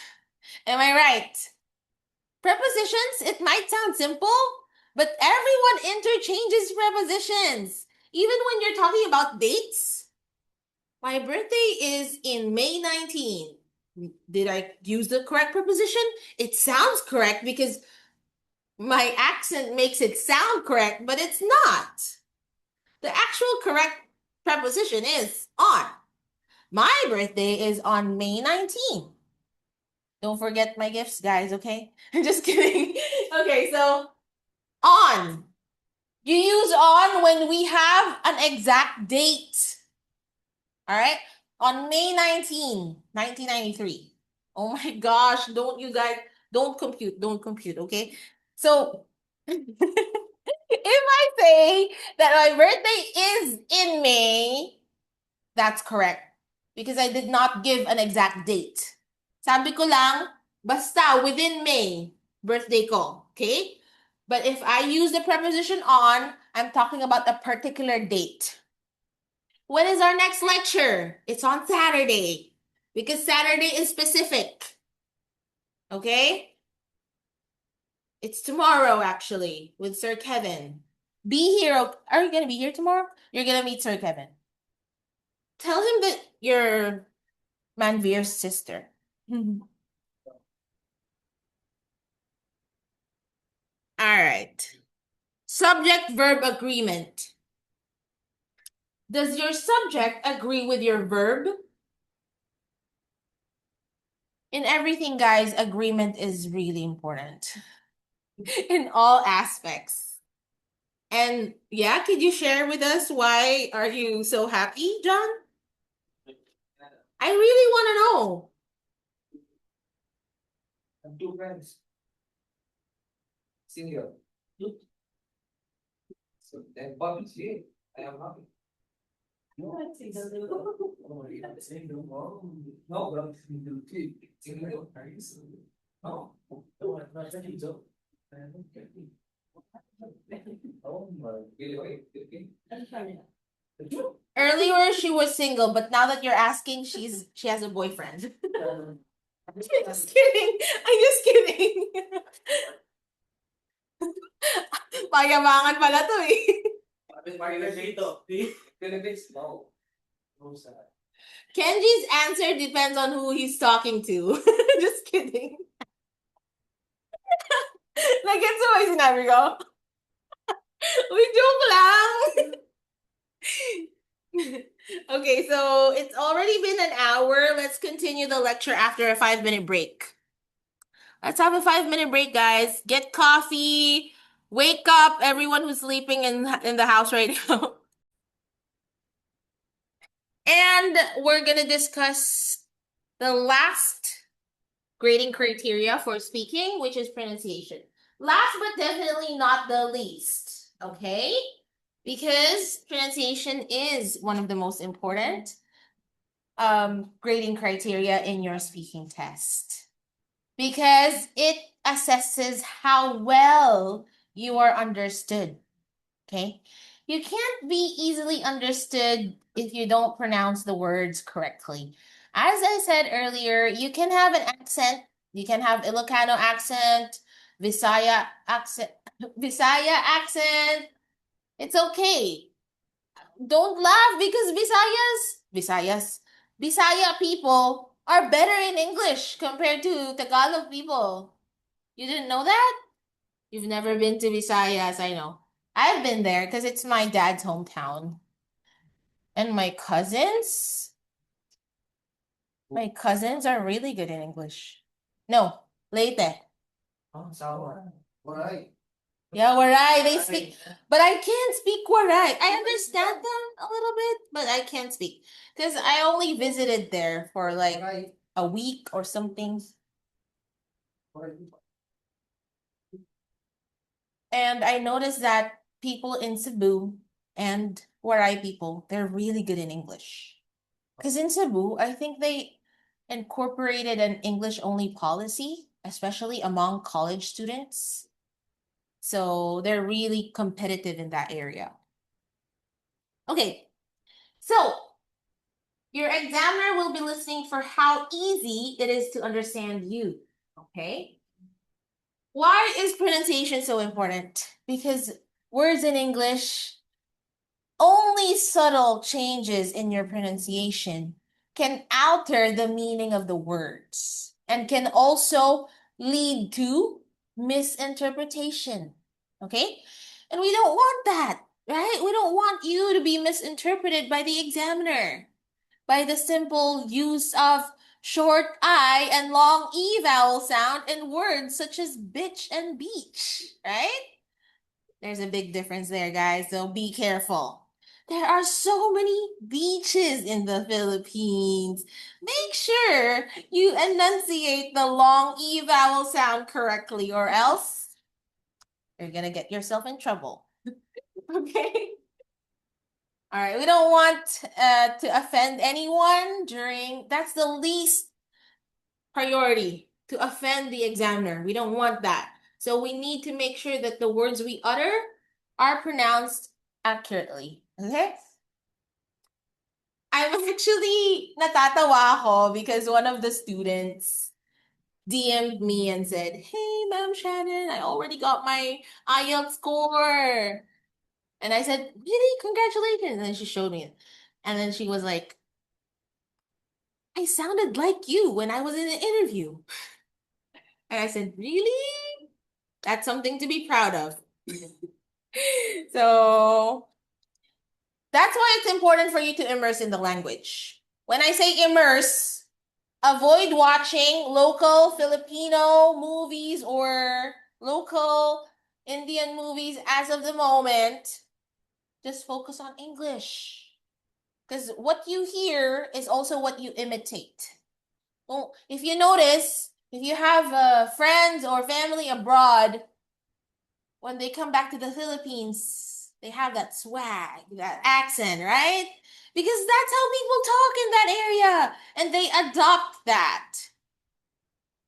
Am I right? Prepositions, it might sound simple, but everyone interchanges prepositions. Even when you're talking about dates. My birthday is in May 19. Did I use the correct preposition? It sounds correct because my accent makes it sound correct, but it's not. The actual correct preposition is on. My birthday is on May 19. Don't forget my gifts, guys, okay? I'm just kidding. Okay, so on. You use on when we have an exact date. All right? On May 19, 1993. Oh my gosh, don't compute, okay? So if I say that my birthday is in May, that's correct. Because I did not give an exact date. Sabi ko lang, basta within May, birthday ko. Okay? But if I use the preposition on, I'm talking about a particular date. When is our next lecture? It's on Saturday. Because Saturday is specific. Okay? It's tomorrow, actually, with Sir Kevin. Be here. Are you going to be here tomorrow? You're going to meet Sir Kevin. Tell him that you're Manveer's sister. All right. Subject-verb agreement. Does your subject agree with your verb? In everything, guys, agreement is really important. In all aspects. And yeah, could you share with us why are you so happy, John? I really want to know. I have 2 friends. Single. So then obviously I am happy. No, no, single kid. Single. No, no, I'm not saying so. Oh my. Earlier she was single, but now that you're asking, she has a boyfriend. I'm just kidding. I'm just kidding. Payamangan pala to eh. Kenji's answer depends on who he's talking to. Just kidding. Nag-gets mo yung sinabi ko? Uy, joke lang. Okay, so it's already been an hour. Let's continue the lecture after a 5-minute break. Let's have a 5-minute break, guys. Get coffee. Wake up, everyone who's sleeping in the house right now. And we're going to discuss the last grading criteria for speaking, which is pronunciation. Last but definitely not the least, okay? Because pronunciation is one of the most important grading criteria in your speaking test. Because it assesses how well you are understood. Okay? You can't be easily understood if you don't pronounce the words correctly. As I said earlier, you can have an accent, you can have Ilocano accent, Visaya accent, Visaya accent. It's okay. Don't laugh because Visaya people are better in English compared to Tagalog people. You didn't know that? You've never been to Visayas, I know. I've been there because it's my dad's hometown. And my cousins are really good in English. No, Leyte. Oh, sour. Alright. Yeah, Waray. They speak, but I can't speak Waray. I understand them a little bit, but I can't speak because I only visited there for like Alright. a week or something. And I noticed that people in Cebu and Waray people, they're really good in English. Because in Cebu, I think they incorporated an English only policy, especially among college students. So they're really competitive in that area. Okay, so your examiner will be listening for how easy it is to understand you. Okay? Why is pronunciation so important? Because words in English, only subtle changes in your pronunciation can alter the meaning of the words and can also lead to misinterpretation. Okay? And we don't want that, right? We don't want you to be misinterpreted by the examiner by the simple use of short I and long E vowel sound in words such as bitch and beach, right? There's a big difference there, guys, so be careful. There are so many beaches in the Philippines. Make sure you enunciate the long E vowel sound correctly, or else you're gonna get yourself in trouble. Okay? All right, we don't want to offend anyone during, that's the least priority, to offend the examiner. We don't want that. So we need to make sure that the words we utter are pronounced accurately. Okay? I'm actually natatawa ako because one of the students DM'd me and said, "Hey, Ma'am Shannon, I already got my IELTS score." And I said, "Really? Congratulations." And then she showed me it. And then she was like, "I sounded like you when I was in the interview." And I said, "Really? That's something to be proud of." So that's why it's important for you to immerse in the language. When I say immerse, avoid watching local Filipino movies or local Indian movies as of the moment. Just focus on English. Because what you hear is also what you imitate. Well, if you notice, if you have friends or family abroad, when they come back to the Philippines, they have that swag, that accent, right? Because that's how people talk in that area, and they adopt that.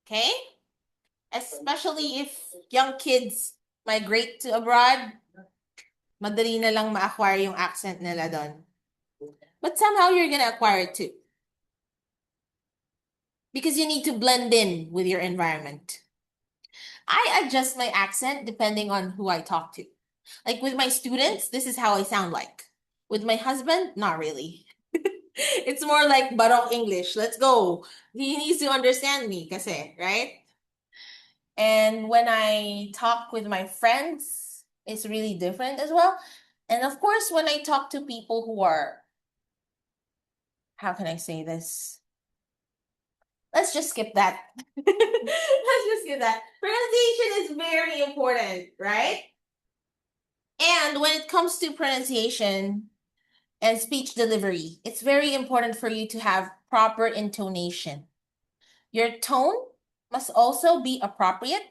Okay? Especially if young kids migrate to abroad, madali na lang ma-acquire yung accent nila doon. But somehow you're gonna acquire it too. Because you need to blend in with your environment. I adjust my accent depending on who I talk to. Like with my students, this is how I sound like. With my husband, not really. It's more like Barok English. Let's go. He needs to understand me, kasi, right? And when I talk with my friends, it's really different as well. And of course, when I talk to people who are, how can I say this? Let's just skip that. Let's just skip that. Pronunciation is very important, right? And when it comes to pronunciation and speech delivery, it's very important for you to have proper intonation. Your tone must also be appropriate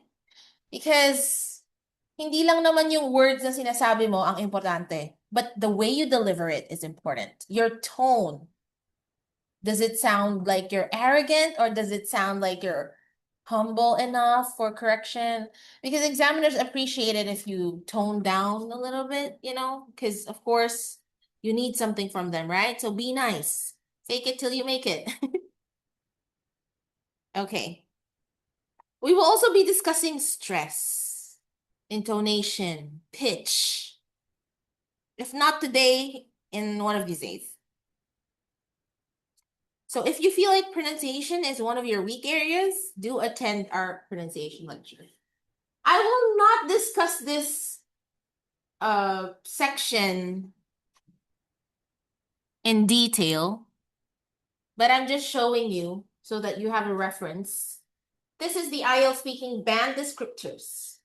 because hindi lang naman yung words na sinasabi mo ang importante, but the way you deliver it is important. Your tone. Does it sound like you're arrogant or does it sound like you're humble enough for correction, because examiners appreciate it if you tone down a little bit, because of course you need something from them, right? So be nice. Fake it till you make it. Okay. We will also be discussing stress, intonation, pitch. If not today, in one of these days. So if you feel like pronunciation is one of your weak areas, do attend our pronunciation lecture. I will not discuss this section in detail, but I'm just showing you so that you have a reference. This is the IELTS speaking band descriptors,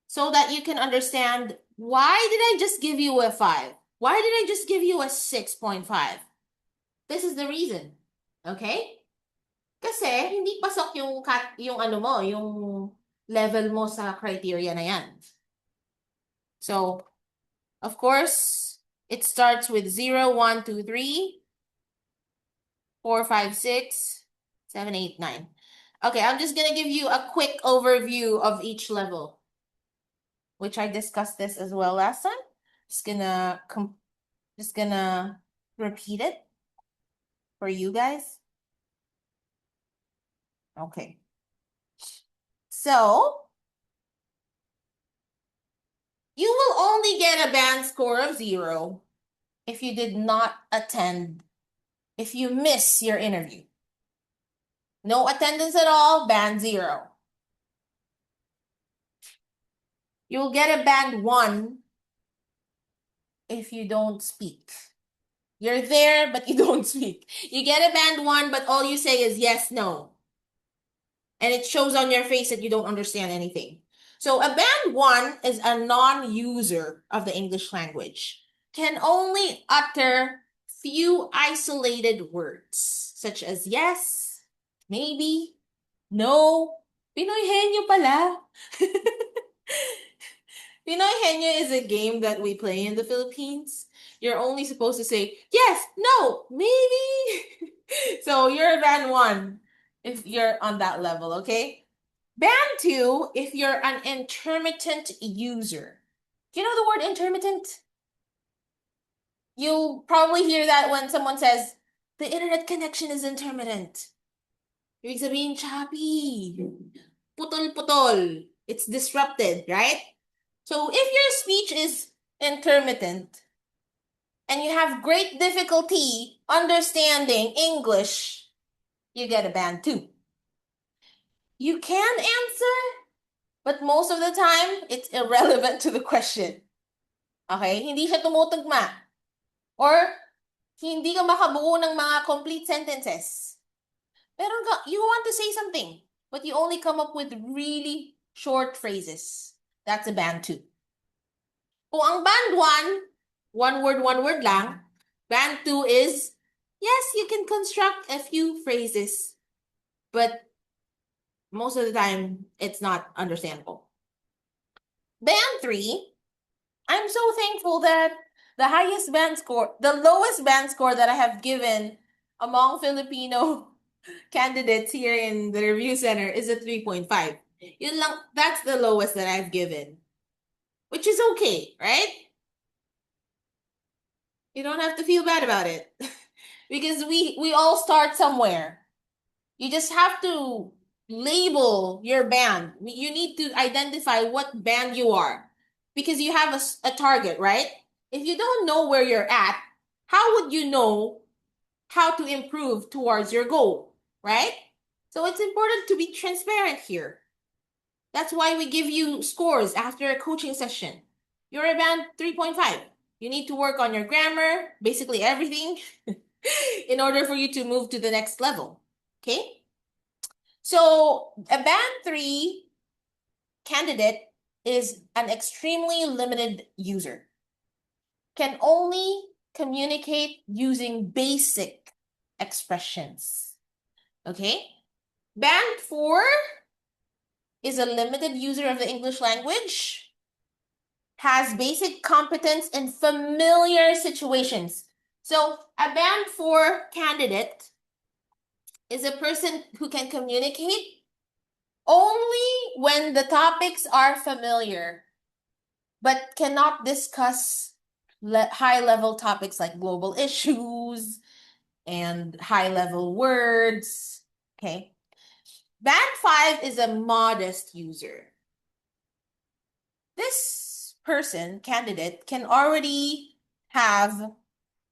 so that you can understand, why did I just give you a 5? Why did I just give you a 6.5? This is the reason. Okay? Kasi hindi pasok yung ano mo, yung level mo sa criteria na yan. So, of course, it starts with 0, 1, 2, 3, 4, 5, 6, 7, 8, 9. Okay, I'm just gonna give you a quick overview of each level, which I discussed this as well last time. Just gonna repeat it for you guys. Okay. So, you will only get a band score of 0 if you did not attend, if you miss your interview. No attendance at all, band 0. You'll get a band 1 if you don't speak. You're there, but you don't speak. You get a band 1, but all you say is yes, no. And it shows on your face that you don't understand anything. So a band 1 is a non-user of the English language. Can only utter few isolated words, such as yes, maybe, no. Pinoy henyo pala. Pinoy henyo is a game that we play in the Philippines. You're only supposed to say yes, no, maybe. So you're a band 1 if you're on that level, okay? Band 2 if you're an intermittent user. Do you know the word intermittent? You'll probably hear that when someone says, the internet connection is intermittent. Ibig sabihin, choppy. Putol-putol. It's disrupted, right? So if your speech is intermittent and you have great difficulty understanding English, you get a band 2. You can answer, but most of the time, it's irrelevant to the question. Okay? Hindi siya tumutugma. Or, hindi ka makabuo ng mga complete sentences. Pero you want to say something, but you only come up with really short phrases. That's a band 2. Kung ang band 1 word lang, band 2 is, yes, you can construct a few phrases, but most of the time, it's not understandable. Band 3, I'm so thankful that the lowest band score that I have given among Filipino candidates here in the review center is a 3.5. Yun lang, that's the lowest that I've given, which is okay, right? You don't have to feel bad about it because we all start somewhere. You just have to label your band. You need to identify what band you are because you have a target, right? If you don't know where you're at, how would you know how to improve towards your goal, right? So it's important to be transparent here. That's why we give you scores after a coaching session. You're a band 3.5. You need to work on your grammar, basically everything, in order for you to move to the next level, okay? So a band 3 candidate is an extremely limited user. Can only communicate using basic expressions. Okay? Band 4 is a limited user of the English language, has basic competence in familiar situations. So a band 4 candidate is a person who can communicate Only when the topics are familiar, but cannot discuss high-level topics like global issues and high-level words. Okay. Band 5 is a modest user. This person, candidate, can already have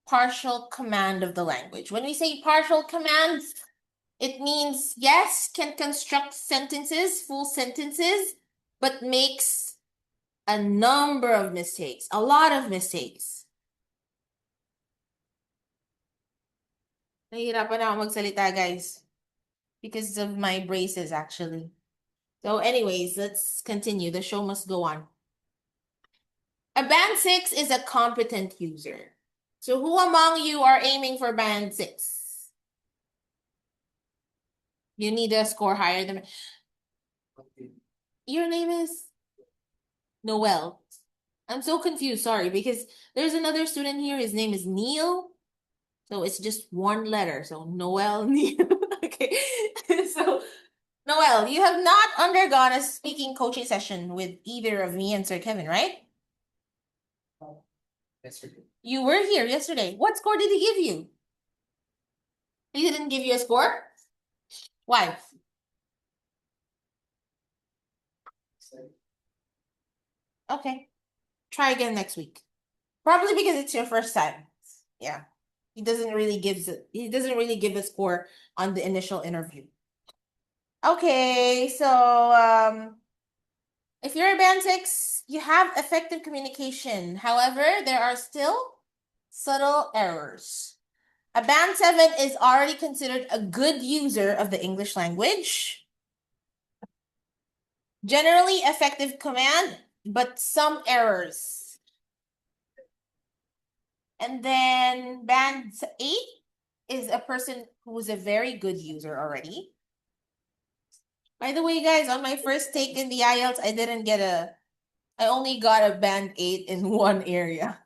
partial command of the language. When we say partial command, it means yes, can construct sentences, full sentences, but makes a number of mistakes, a lot of mistakes. Nahihirapan ako magsalita, guys, because of my braces, actually. So anyways, let's continue. The show must go on. A band 6 is a competent user. So who among you are aiming for band 6? You need a score higher than... Your name is? Noel. I'm so confused, sorry, because there's another student here. His name is Neil. So it's just one letter. So Noel, Neil. Okay. So Noel, you have not undergone a speaking coaching session with either of me and Sir Kevin, right? Yesterday. You were here yesterday. What score did he give you? He didn't give you a score? Why? Okay. Try again next week. Probably because it's your first time. Yeah. He doesn't really give a score on the initial interview. Okay, so if you're a band 6, you have effective communication. However, there are still subtle errors. A band 7 is already considered a good user of the English language. Generally effective command, but some errors. And then band 8 is a person who is a very good user already. By the way, guys, on my first take in the IELTS, I only got a band 8 in one area.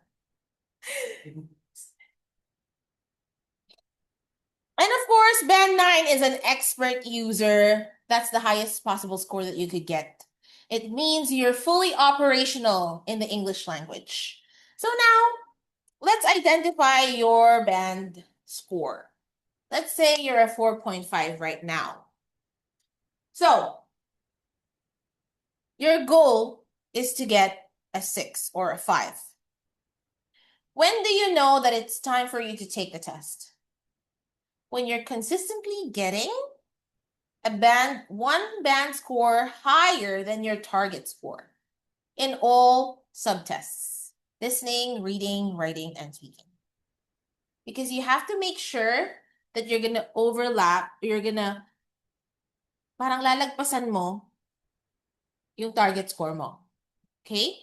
And of course, band 9 is an expert user. That's the highest possible score that you could get. It means you're fully operational in the English language. So now, let's identify your band score. Let's say you're a 4.5 right now. So, your goal is to get a 6 or a 5. When do you know that it's time for you to take the test? When you're consistently getting one band score higher than your target score in all subtests: listening, reading, writing, and speaking. Because you have to make sure that you're gonna parang lalagpasan mo yung target score mo. Okay?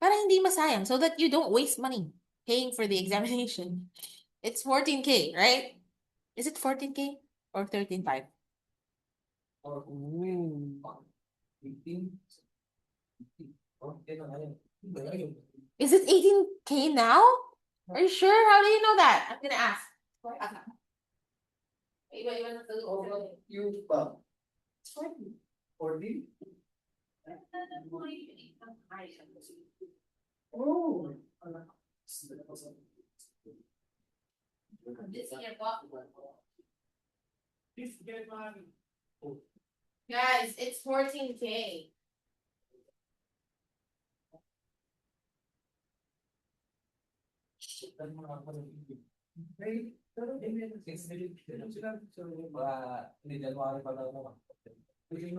Para hindi masayang, so that you don't waste money paying for the examination. It's 14K, right? Is it 14K or 13.5? Ooh. 18. Is it 18K now? Are you sure? How do you know that? I'm gonna ask. You 40? Oh. Guys, it's 14K.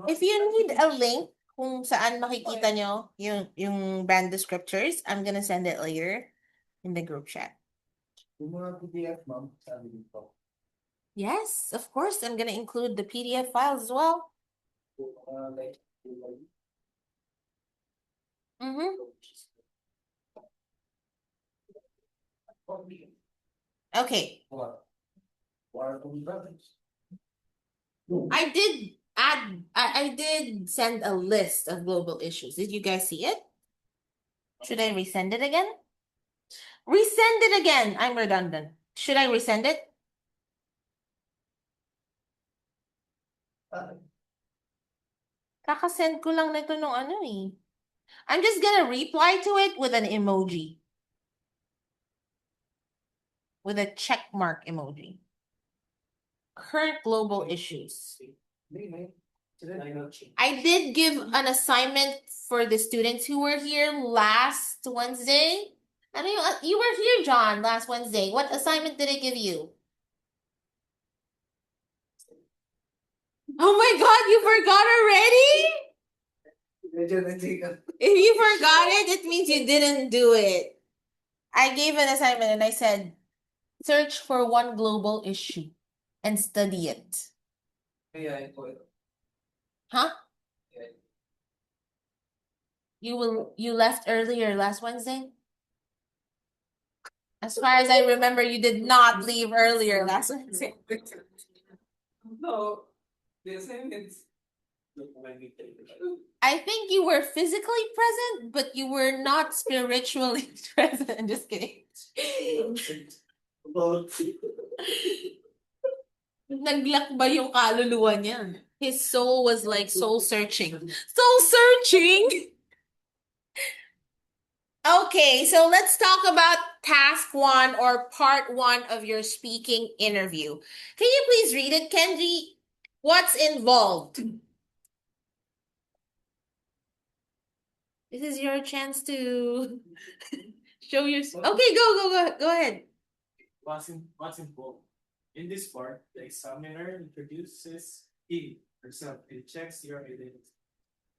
If you need a link kung saan makikita nyo yung band descriptors, I'm gonna send it later in the group chat. Yung mga PDF, ma'am, sabi dito. Yes, of course. I'm gonna include the PDF files as well. Like, Okay. what? What are those brothers? I did send a list of global issues. Did you guys see it? Should I resend it again? Resend it again. I'm redundant. Should I resend it? Kakasend ko lang nito nung ano eh. I'm just gonna reply to it with an emoji. With a check mark emoji. Current global issues. I did give an assignment for the students who were here last Wednesday. I know you were here, John, last Wednesday. What assignment did I give you? Oh my God, you forgot already? If you forgot it means you didn't do it. I gave an assignment and I said, search for one global issue and study it. Huh? You left earlier last Wednesday? As far as I remember, you did not leave earlier last Wednesday. No, the assignments. I think you were physically present, but you were not spiritually present. I'm just kidding. Naglakba yung kaluluwa niya. His soul was like soul searching. Soul searching! Okay, so let's talk about task 1 or part 1 of your speaking interview. Can you please read it, Kenji? What's involved? This is your chance to show your. Okay, go ahead. What's involved? In this part, the examiner introduces herself and checks your identity.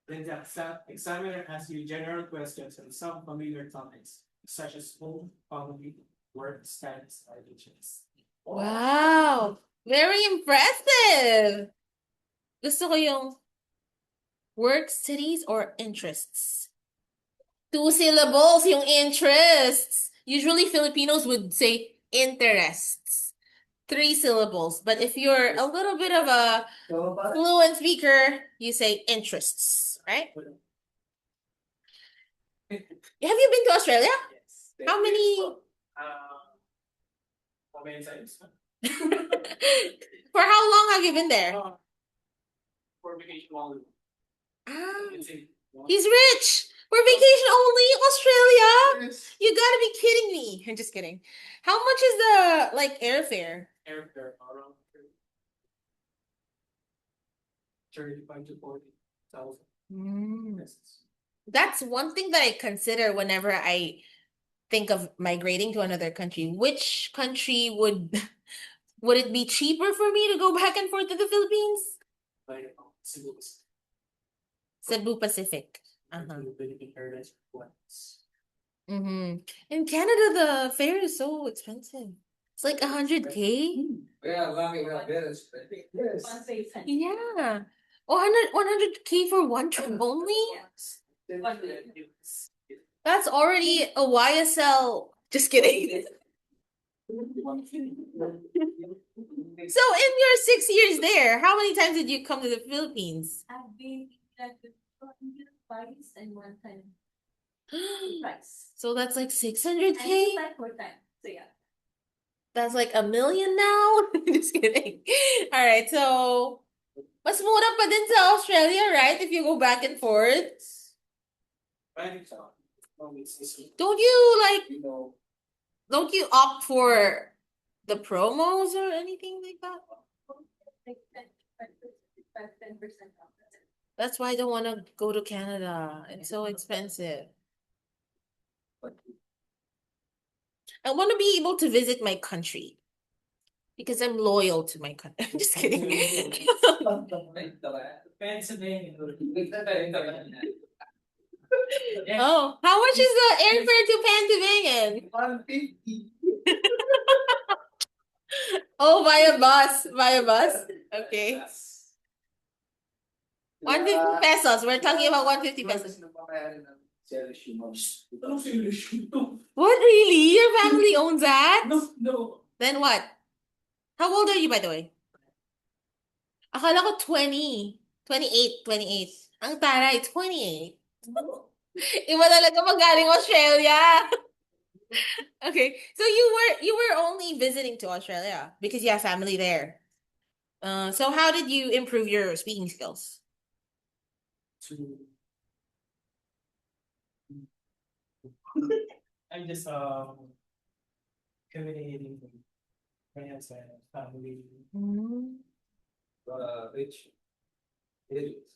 Then the examiner asks you general questions on some familiar topics, such as home, family, work, status, or interests. Wow, very impressive. Gusto ko yung work, cities, or interests. 2 syllables yung interests. Usually Filipinos would say interests. 3 syllables. But if you're a little bit of a fluent speaker, you say interests, right? Have you been to Australia? Yes. How many? How many times? For how long have you been there? For vacation only. Ah, You can say, he's rich. For vacation only, Australia? yes. You gotta be kidding me. I'm just kidding. How much is the like airfare? Airfare around 35 to 40,000 pesos. That's one thing that I consider whenever I think of migrating to another country. Which country would would it be cheaper for me to go back and forth to the Philippines? Like Cebu Pacific. the Philippine Airlines flights. In Canada, the fare is so expensive. It's like 100K. Yeah, yes. Yeah. 100K for one trip only? That's already a YSL. Just kidding. So in your 6 years there, how many times did you come to the Philippines? I've been twice and one time twice. So that's like And 600K? it's like 4 times. So yeah. That's like 1 million now? Just kidding. All right, so mas mura pa din sa Australia, right? If you go back and forth. Don't you opt for the promos or anything like that? Like 10% off. That's why I don't want to go to Canada. It's so expensive. I want to be able to visit my country because I'm loyal to my country. I'm just kidding. Oh, how much is the airfare to Pantabangan? 150. Oh, via bus. Via bus. Okay. 150 pesos. We're talking about 150 pesos. What, really? Your family owns that? No. Then what? How old are you, by the way? Akala ko 20. 28. Ang taray, 28. Iba talaga magaling Australia. Okay, so you were only visiting to Australia because you have family there. So how did you improve your speaking skills? to I'm just communicating with friends and family. Which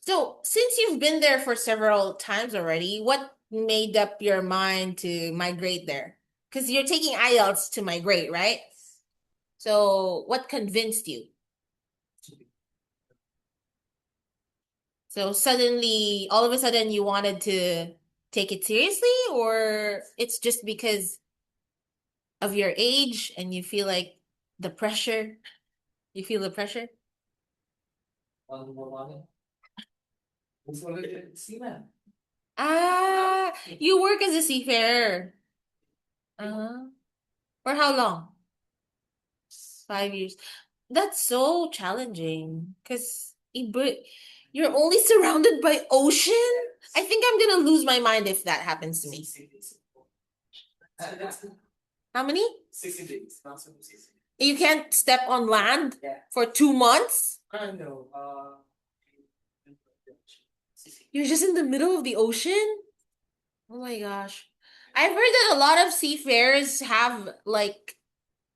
So, since you've been there for several times already, what made up your mind to migrate there? Because you're taking IELTS to migrate, right? So, what convinced you? So, suddenly, all of a sudden, you wanted to take it seriously, or it's just because of your age and you feel like the pressure? You feel the pressure? Ah, you work as a seafarer. Uh-huh. For how long? 5 years. That's so challenging because you're only surrounded by ocean. I think I'm gonna lose my mind if that happens to me. 60 days. How many? 60 days, maximum 60. You can't step on land for 2 months? No, You're just in the middle of the ocean? Oh my gosh. I've heard that a lot of seafarers have like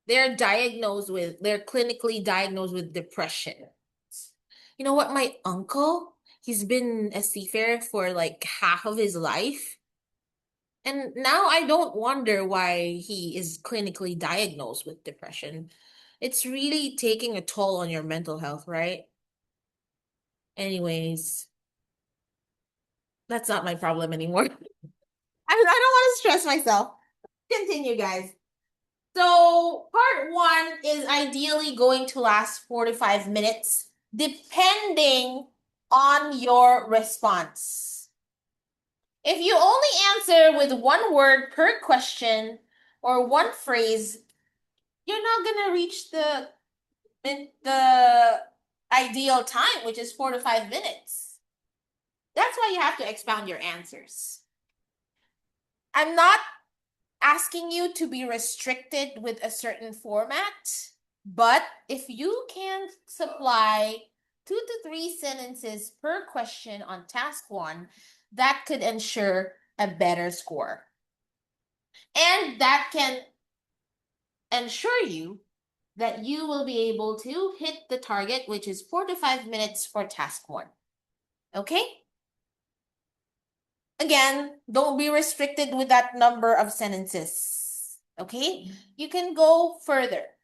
they're clinically diagnosed with depression. You know what? My uncle, he's been a seafarer for like half of his life. And now I don't wonder why he is clinically diagnosed with depression. It's really taking a toll on your mental health, right? Anyways, that's not my problem anymore. I don't want to stress myself. Continue, guys. So, part one is ideally going to last 45 minutes, depending on your response. If you only answer with one word per question or one phrase, you're not gonna reach the ideal time, which is 4 to 5 minutes. That's why you have to expound your answers. I'm not asking you to be restricted with a certain format, but if you can supply 2 to 3 sentences per question on task one, that could ensure a better score. And that can ensure you that you will be able to hit the target, which is 4 to 5 minutes for task one. Okay? Again, don't be restricted with that number of sentences. Okay? You can go further.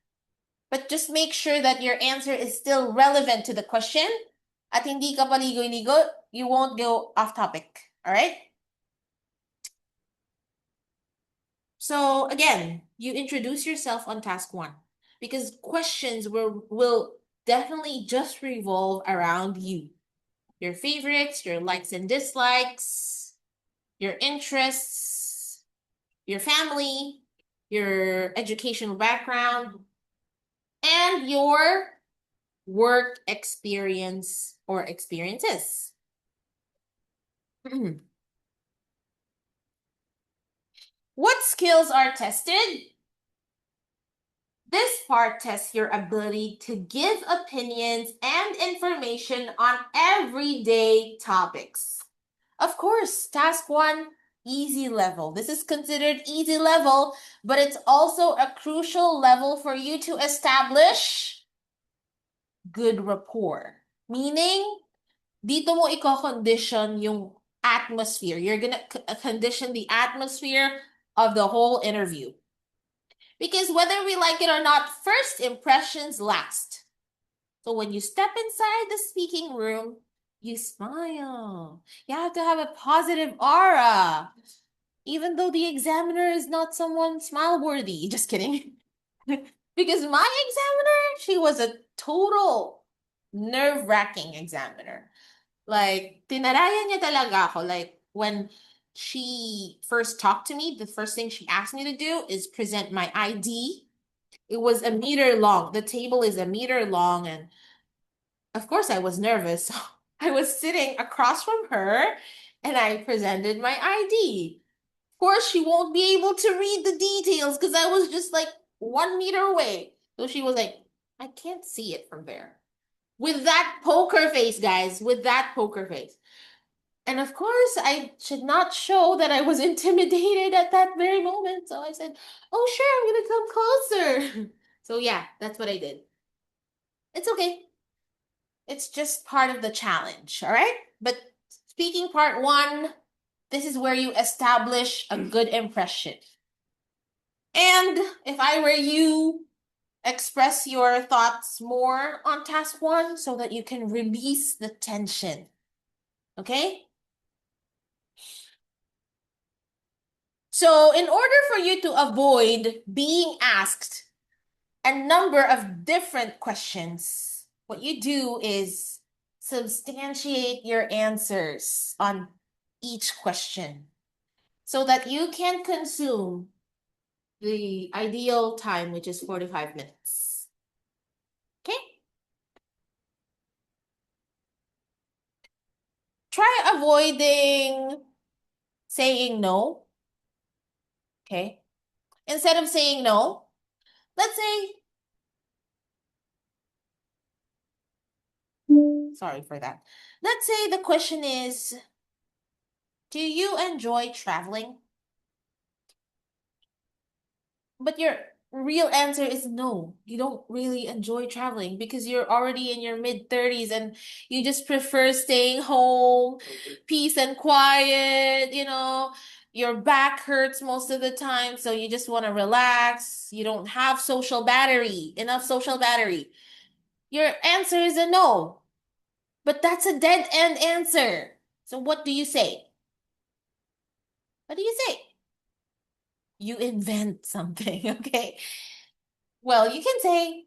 But just make sure that your answer is still relevant to the question at hindi ka paligoy-ligo, you won't go off topic. All right? So again, you introduce yourself on task one because questions will definitely just revolve around you. Your favorites, your likes and dislikes, your interests, your family, your educational background, and your work experience or experiences. What skills are tested? This part tests your ability to give opinions and information on everyday topics. Of course, task one, easy level. This is considered easy level, but it's also a crucial level for you to establish good rapport. Meaning, dito mo i-condition yung atmosphere. You're gonna condition the atmosphere of the whole interview. Because whether we like it or not, first impressions last. So when you step inside the speaking room, you smile. You have to have a positive aura. Even though the examiner is not someone smile worthy. Just kidding. Because my examiner, she was a total nerve-wracking examiner. Like, tinarayan niya talaga ako. Like, when she first talked to me, the first thing she asked me to do is present my ID. It was a meter long. The table is a meter long, and of course I was nervous. So I was sitting across from her and I presented my ID. Of course, she won't be able to read the details because I was just like 1 meter away. So she was like, I can't see it from there. With that poker face, guys, with that poker face. And of course, I should not show that I was intimidated at that very moment. So I said, "Oh, sure, I'm gonna come closer." So yeah, that's what I did. It's okay. It's just part of the challenge, all right? But speaking part one, this is where you establish a good impression. And if I were you, express your thoughts more on task one so that you can release the tension. Okay? So, in order for you to avoid being asked a number of different questions, what you do is substantiate your answers on each question so that you can consume the ideal time, which is 45 minutes. Okay? Try avoiding saying no. Okay? Instead of saying no, let's say, sorry for that. Let's say the question is, do you enjoy traveling? But your real answer is no. You don't really enjoy traveling because you're already in your mid 30s and you just prefer staying home, peace and quiet, Your back hurts most of the time, so you just want to relax. You don't have enough social battery. Your answer is a no. But that's a dead end answer. So what do you say? What do you say? You invent something, okay? Well, you can say,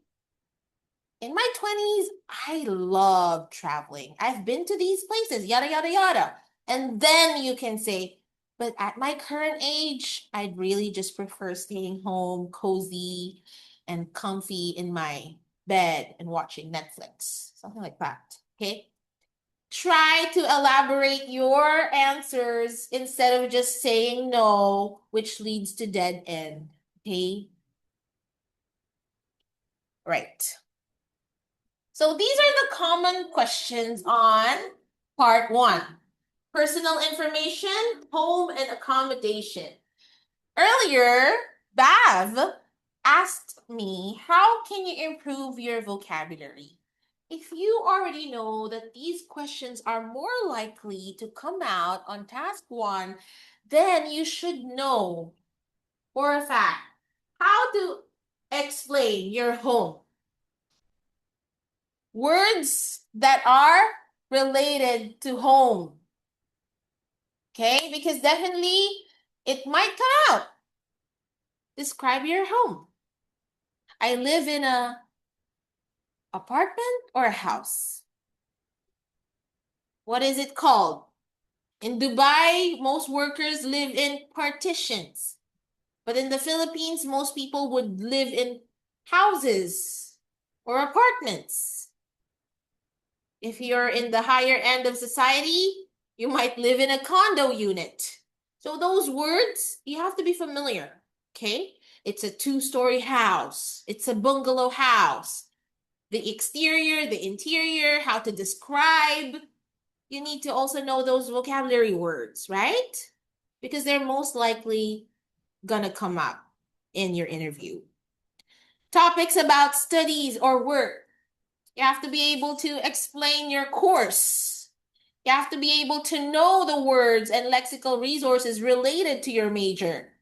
in my 20s, I love traveling. I've been to these places, yada, yada, yada. And then you can say, but at my current age, I'd really just prefer staying home, cozy and comfy in my bed and watching Netflix, something like that. Okay? Try to elaborate your answers instead of just saying no, which leads to dead end. Okay? Right. So these are the common questions on part one. Personal information, home, and accommodation. Earlier, Bav asked me, how can you improve your vocabulary? If you already know that these questions are more likely to come out on task one, then you should know for a fact how to explain your home. Words that are related to home. Okay? Because definitely it might come out. Describe your home. I live in a apartment or a house. What is it called? In Dubai, most workers live in partitions. But in the Philippines, most people would live in houses or apartments. If you're in the higher end of society, you might live in a condo unit. So those words, you have to be familiar, okay? It's a two-story house. It's a bungalow house. The exterior, the interior, how to describe. You need to also know those vocabulary words, right? Because they're most likely gonna come up in your interview. Topics about studies or work. You have to be able to explain your course. You have to be able to know the words and lexical resources related to your major.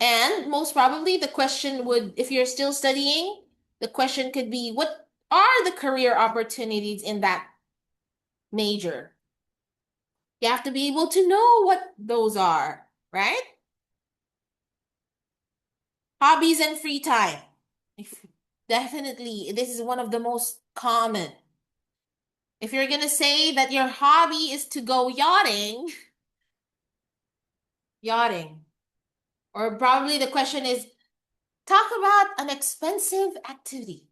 And most probably the question would, if you're still studying, the question could be, what are the career opportunities in that major? You have to be able to know what those are, right? Hobbies and free time. Definitely, this is one of the most common. If you're gonna say that your hobby is to go yachting, yachting. Or probably the question is, talk about an expensive activity.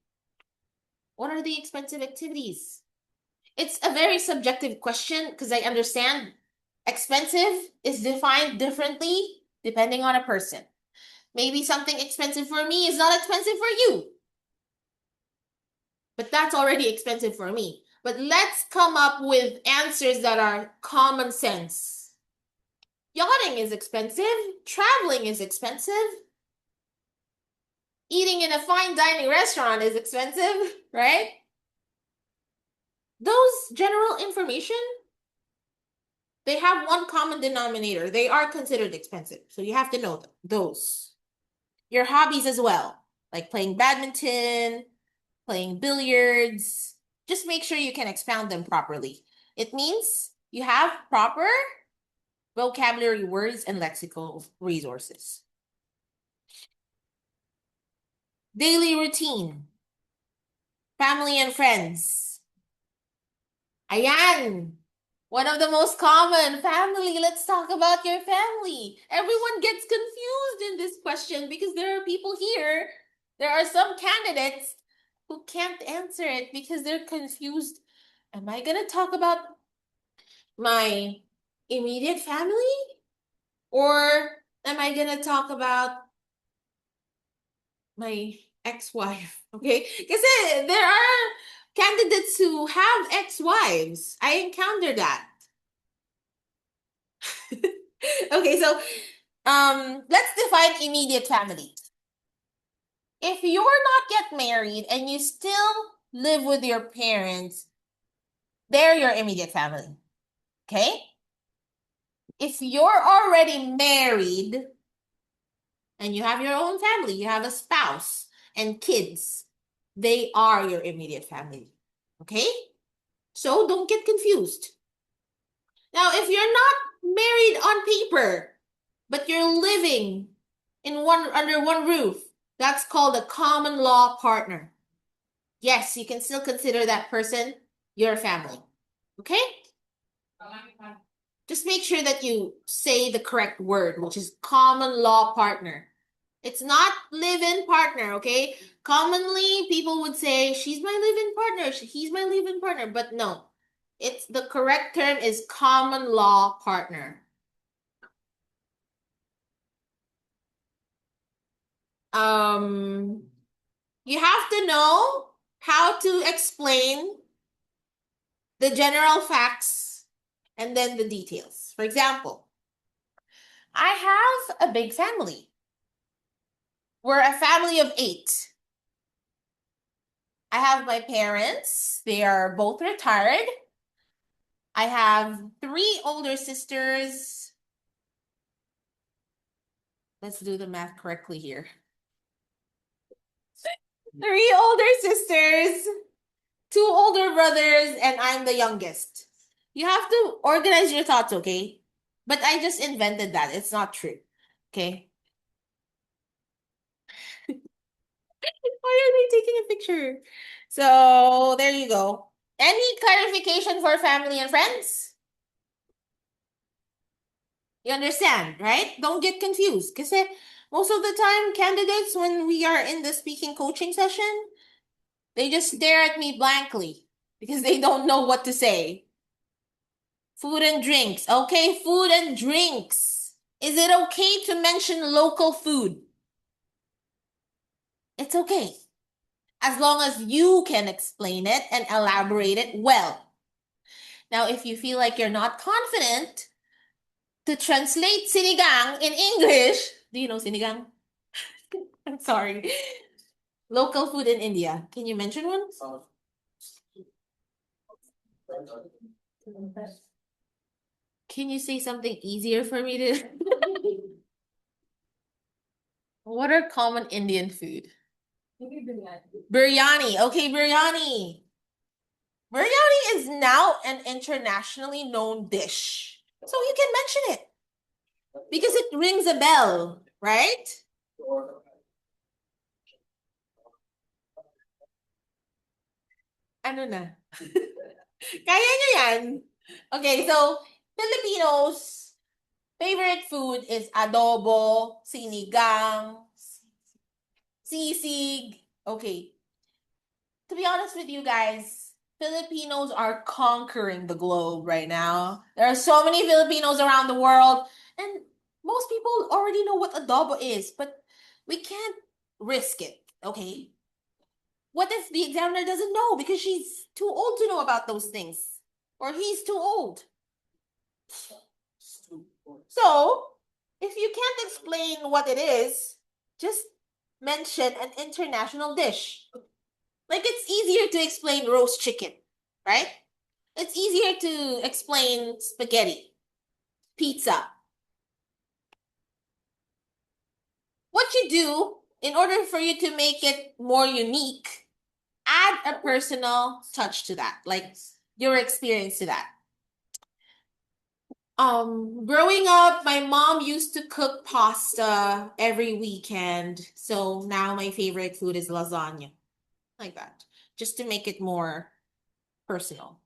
What are the expensive activities? It's a very subjective question because I understand expensive is defined differently depending on a person. Maybe something expensive for me is not expensive for you. But that's already expensive for me. But let's come up with answers that are common sense. Yachting is expensive. Traveling is expensive. Eating in a fine dining restaurant is expensive, right? Those general information, they have one common denominator. They are considered expensive. So you have to know them, those. Your hobbies as well, like playing badminton, playing billiards. Just make sure you can expound them properly. It means you have proper vocabulary words and lexical resources. Daily routine. Family and friends. Ayan. One of the most common, family. Let's talk about your family. Everyone gets confused in this question because there are people here. There are some candidates who can't answer it because they're confused. Am I going to talk about my immediate family? Or am I going to talk about my ex-wife? Okay? Because there are candidates who have ex-wives. I encountered that. Okay, so let's define immediate family. If you're not yet married and you still live with your parents, they're your immediate family. Okay? If you're already married and you have your own family, you have a spouse and kids, they are your immediate family. Okay? So don't get confused. Now, if you're not married on paper, but you're living under one roof, that's called a common law partner. Yes, you can still consider that person your family. Okay? Just make sure that you say the correct word, which is common law partner. It's not live-in partner, okay? Commonly, people would say, she's my live-in partner, he's my live-in partner, but no. It's the correct term is common law partner. You have to know how to explain the general facts and then the details. For example, I have a big family. We're a family of 8. I have my parents. They are both retired. I have 3 older sisters. Let's do the math correctly here. 3 older sisters, 2 older brothers, and I'm the youngest. You have to organize your thoughts, okay? But I just invented that. It's not true. Okay? Why are they taking a picture? So, there you go. Any clarification for family and friends? You understand, right? Don't get confused. Because most of the time, candidates, when we are in the speaking coaching session, they just stare at me blankly because they don't know what to say. Food and drinks. Okay, food and drinks. Is it okay to mention local food? It's okay. As long as you can explain it and elaborate it well. Now, if you feel like you're not confident to translate sinigang in English, do you know sinigang? I'm sorry. Local food in India. Can you mention one? Can you say something easier for me to? What are common Indian food? Biryani. Okay, biryani. Biryani is now an internationally known dish. So you can mention it. Because it rings a bell, right? Ano na? Kaya nyo yan. Okay, so Filipinos, favorite food is adobo, sinigang, sisig. Okay. To be honest with you guys, Filipinos are conquering the globe right now. There are so many Filipinos around the world, and most people already know what adobo is, but we can't risk it, okay? What if the examiner doesn't know because she's too old to know about those things? Or he's too old? So, if you can't explain what it is, just mention an international dish. Like it's easier to explain roast chicken, right? It's easier to explain spaghetti, pizza. What you do in order for you to make it more unique, add a personal touch to that, like your experience to that. Growing up, my mom used to cook pasta every weekend. So now my favorite food is lasagna. Like that. Just to make it more personal.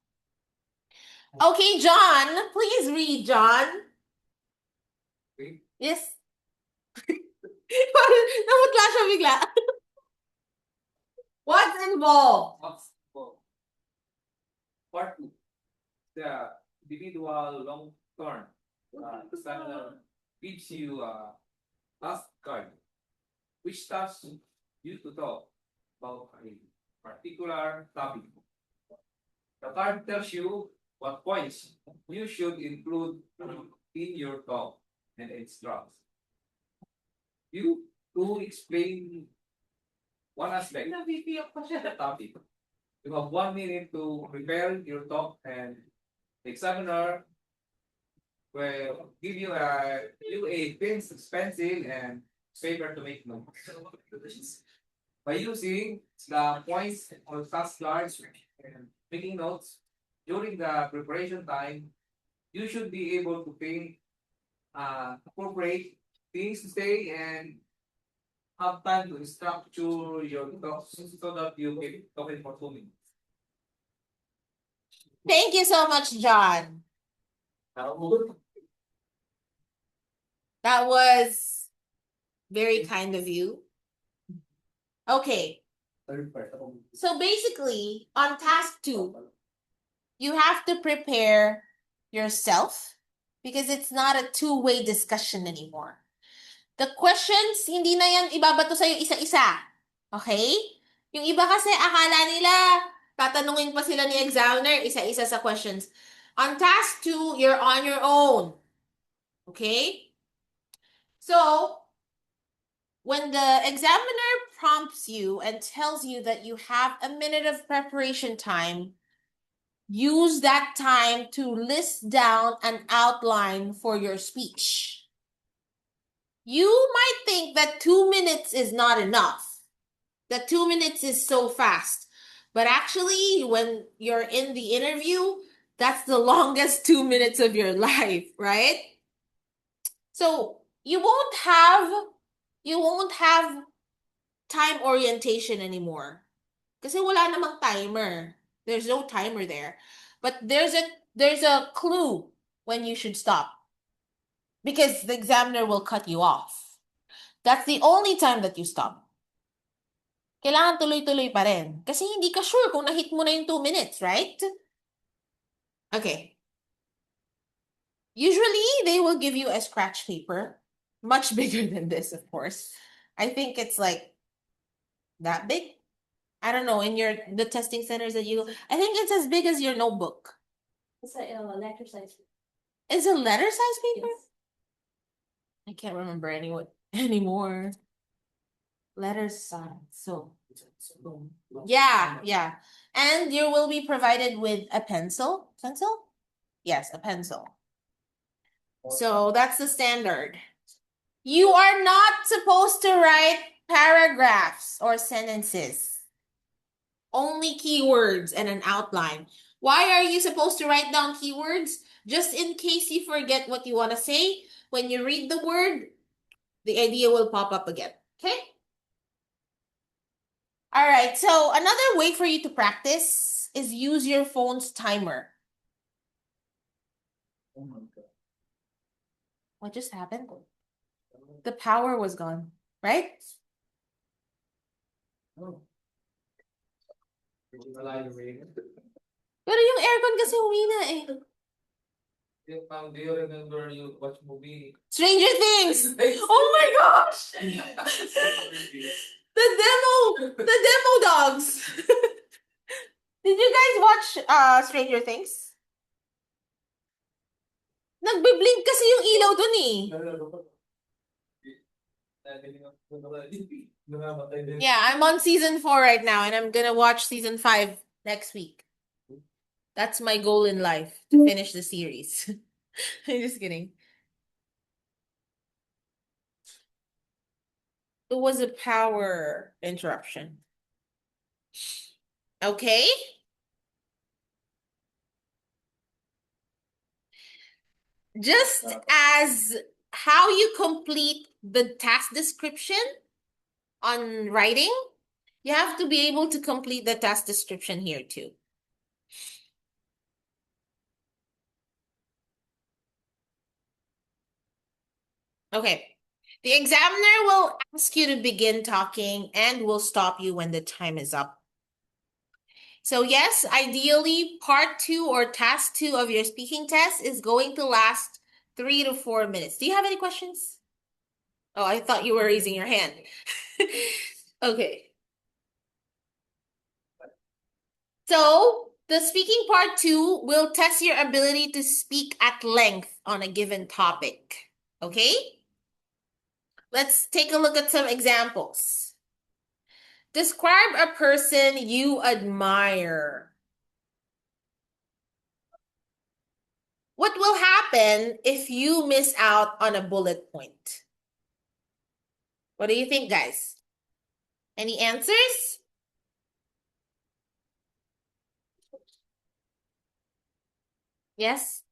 Okay, John, please read, John. Read. Yes. Namutla siya bigla. What's involved? Part 2. The individual long-term seminar gives you a task card, which tasks you to talk about a particular topic. The card tells you what points you should include in your talk and instructs you to explain one aspect of the topic. You have 1 minute to prepare your talk, and the examiner will give you a pencil and paper to make notes. By using the points or task cards and making notes during the preparation time, you should be able to think, appropriate things to say, and have time to structure your talk so that you can talk in for 2 minutes. Thank you so much, John. That was very kind of you. Okay. So basically, on task 2, you have to prepare yourself because it's not a two-way discussion anymore. The questions, hindi na yan ibabato sa'yo isa-isa. Okay? Yung iba kasi akala nila, tatanungin pa sila ni examiner, isa-isa sa questions. On task 2, you're on your own. Okay? So, when the examiner prompts you and tells you that you have a minute of preparation time, use that time to list down an outline for your speech. You might think that 2 minutes is not enough. That 2 minutes is so fast. But actually, when you're in the interview, that's the longest 2 minutes of your life, right? So you won't have time orientation anymore. Kasi wala namang timer. There's no timer there. But there's a clue when you should stop. Because the examiner will cut you off. That's the only time that you stop. Kailangan tuloy-tuloy pa rin. Kasi hindi ka sure kung na-hit mo na yung 2 minutes, right? Okay. Usually, they will give you a scratch paper. Much bigger than this, of course. I think it's like that big. I don't know, in the testing centers that you, I think it's as big as your notebook. It's a letter size. It's a letter size paper? Yes. I can't remember anymore. Letter size. So yeah. And you will be provided with a pencil. Pencil? Yes, a pencil. So that's the standard. You are not supposed to write paragraphs or sentences. Only keywords and an outline. Why are you supposed to write down keywords? Just in case you forget what you want to say, when you read the word, the idea will pop up again. Okay? All right, so another way for you to practice is use your phone's timer. Oh my God. What just happened? The power was gone, right? Oh. Wala yung rain. Pero yung aircon kasi humina eh. Do you remember you watch movie? Stranger Things! Oh my gosh! The demo dogs. Did you guys watch Stranger Things? Nagbe-blink kasi yung ilaw dun eh. Yeah, I'm on season 4 right now and I'm gonna watch season 5 next week. That's my goal in life, to finish the series. I'm just kidding. It was a power interruption. Okay. Just as how you complete the task description on writing, you have to be able to complete the task description here too. Okay. The examiner will ask you to begin talking and will stop you when the time is up. So yes, ideally, part 2 or task 2 of your speaking test is going to last 3 to 4 minutes. Do you have any questions? Oh, I thought you were raising your hand. Okay. So the speaking part 2 will test your ability to speak at length on a given topic. Okay? Let's take a look at some examples. Describe a person you admire. What will happen if you miss out on a bullet point? What do you think, guys? Any answers? Yes?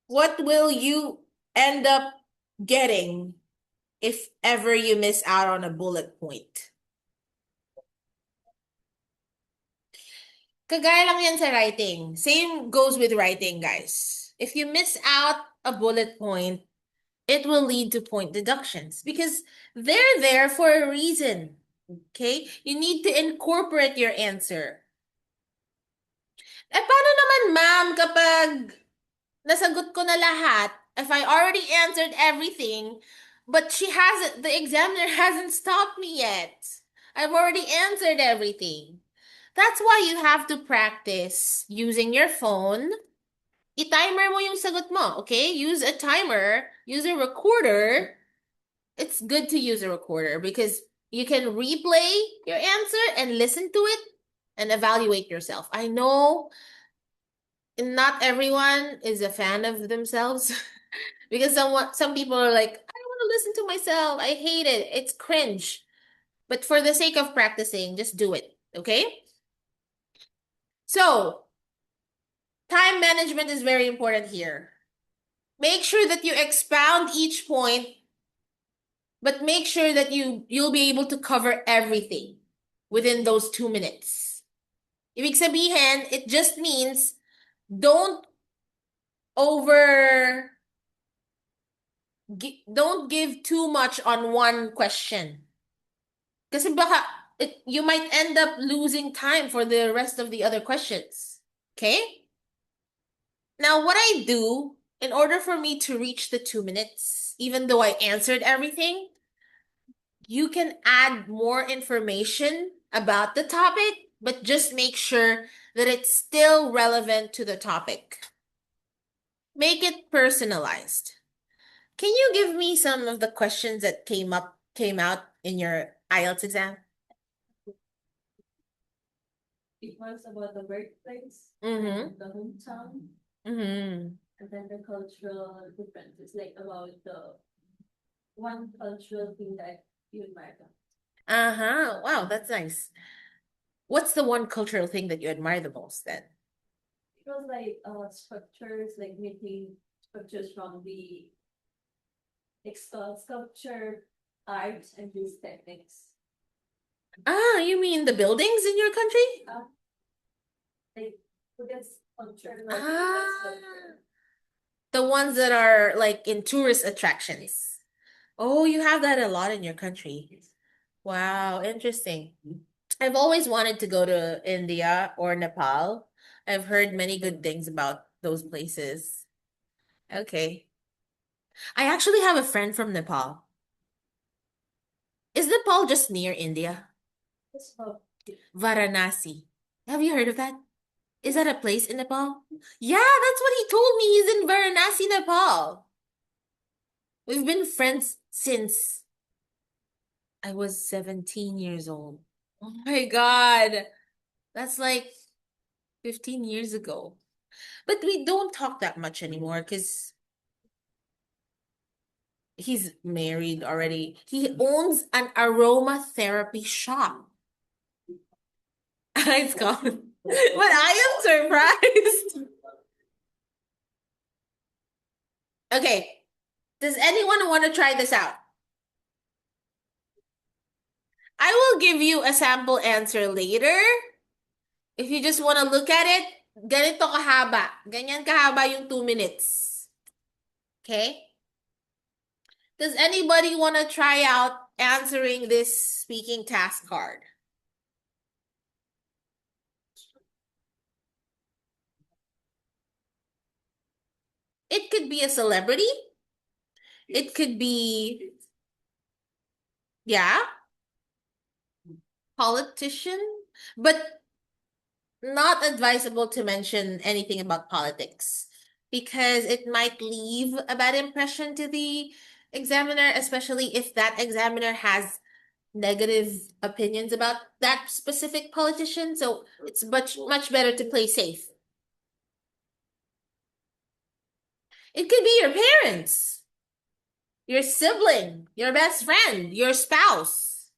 What will you end up getting if ever you miss out on a bullet point? Kagaya lang yan sa writing. Same goes with writing, guys. If you miss out a bullet point, it will lead to point deductions because they're there for a reason. Okay? You need to incorporate your answer. Eh, paano naman, ma'am, kapag nasagot ko na lahat, if I already answered everything, but the examiner hasn't stopped me yet. I've already answered everything. That's why you have to practice using your phone. I-timer mo yung sagot mo, okay? Use a timer, use a recorder. It's good to use a recorder because you can replay your answer and listen to it and evaluate yourself. I know not everyone is a fan of themselves because some people are like, I don't want to listen to myself. I hate it. It's cringe. But for the sake of practicing, just do it, okay? So, time management is very important here. Make sure that you expound each point, but make sure that you'll be able to cover everything within those 2 minutes. Ibig sabihin, it just means don't over don't give too much on one question. Kasi baka you might end up losing time for the rest of the other questions. Okay? Now, what I do in order for me to reach the 2 minutes, even though I answered everything, you can add more information about the topic, but just make sure that it's still relevant to the topic. Make it personalized. Can you give me some of the questions that came out in your IELTS exam? It was about the birthplace, Mm-hmm. the hometown, Mm-hmm. and then the cultural differences, like about the one cultural thing that you admire. Uh-huh. Wow, that's nice. What's the one cultural thing that you admire the most then? It was like structures, like making structures from the sculpture, art, and these techniques. Ah, you mean the buildings in your country? Like this sculpture, Ah, the ones that are like in tourist attractions. Oh, you have that a lot in your country. Wow, interesting. I've always wanted to go to India or Nepal. I've heard many good things about those places. Okay. I actually have a friend from Nepal. Is Nepal just near India? So, Varanasi. Have you heard of that? Is that a place in Nepal? Yeah, that's what he told me. He's in Varanasi, Nepal. We've been friends since I was 17 years old. Oh my God. That's like 15 years ago. But we don't talk that much anymore because he's married already. He owns an aromatherapy shop. It's gone. But I am surprised. Okay. Does anyone want to try this out? I will give you a sample answer later. If you just want to look at it, ganito kahaba. Ganyan kahaba yung 2 minutes. Okay? Does anybody want to try out answering this speaking task card? It could be a celebrity. It could be, yeah, politician, but not advisable to mention anything about politics because it might leave a bad impression to the examiner, especially if that examiner has negative opinions about that specific politician. So it's much better to play safe. It could be your parents, your sibling, your best friend, your spouse,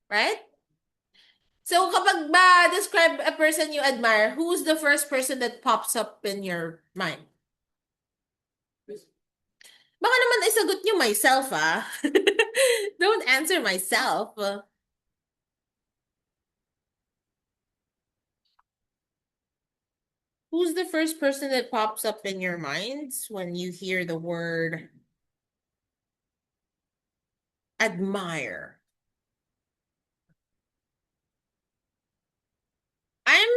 right? So kapag ba describe a person you admire, who's the first person that pops up in your mind? Baka naman isagot niyo myself, ah. Don't answer myself. Who's the first person that pops up in your minds when you hear the word admire? I'm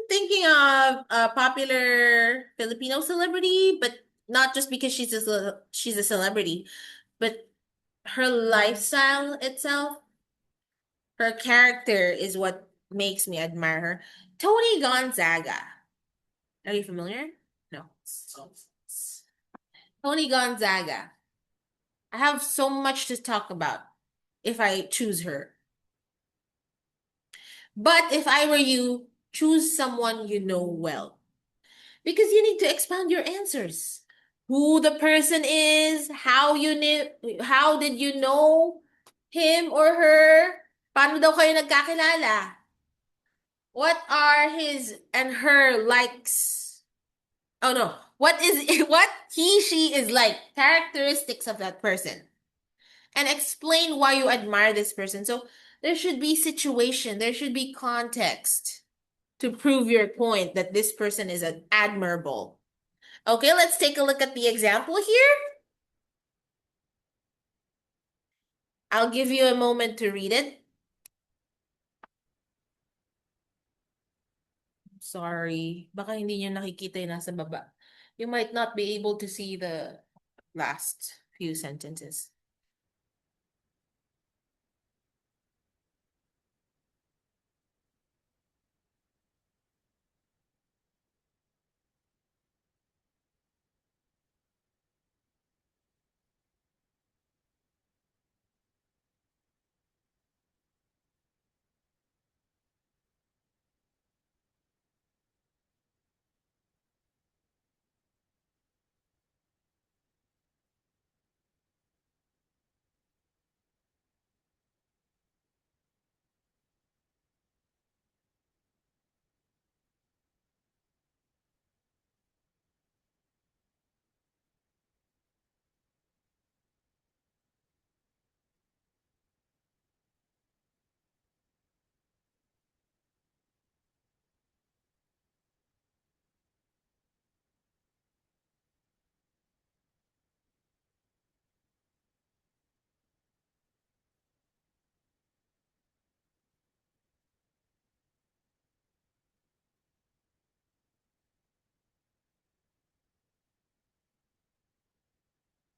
thinking of a popular Filipino celebrity, but not just because she's a celebrity, but her lifestyle itself, her character is what makes me admire her. Tony Gonzaga. Are you familiar? No. Tony Gonzaga. I have so much to talk about if I choose her. But if I were you, choose someone you know well. Because you need to expand your answers. Who the person is, how did you know him or her? Paano daw kayo nagkakilala? What are his and her likes? Oh no. What is what she is like? Characteristics of that person. And explain why you admire this person. So there should be situation, there should be context to prove your point that this person is admirable. Okay, let's take a look at the example here. I'll give you a moment to read it. Sorry, baka hindi nyo nakikita yung nasa baba. You might not be able to see the last few sentences.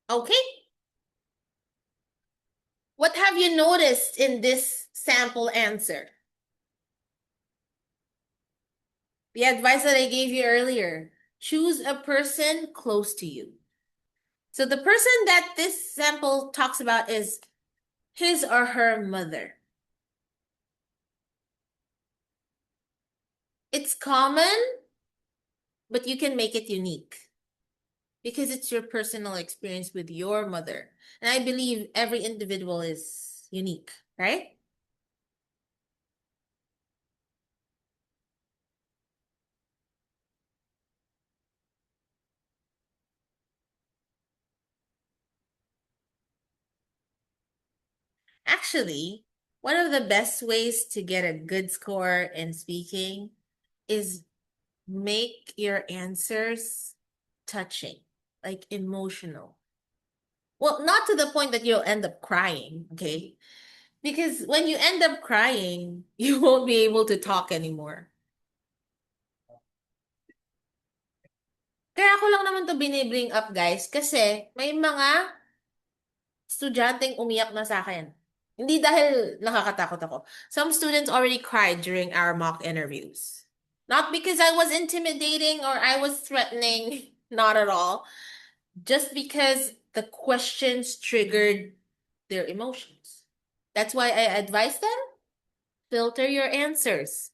Okay. What have you noticed in this sample answer? The advice that I gave you earlier. Choose a person close to you. So the person that this sample talks about is his or her mother. It's common, but you can make it unique because it's your personal experience with your mother. And I believe every individual is unique, right? Actually, one of the best ways to get a good score in speaking is make your answers touching, like emotional. Well, not to the point that you'll end up crying, okay? Because when you end up crying, you won't be able to talk anymore. Kaya ako lang naman to binibring up, guys, kasi may mga estudyanteng umiyak na sa akin. Hindi dahil nakakatakot ako. Some students already cried during our mock interviews. Not because I was intimidating or I was threatening, not at all. Just because the questions triggered their emotions. That's why I advise them, filter your answers.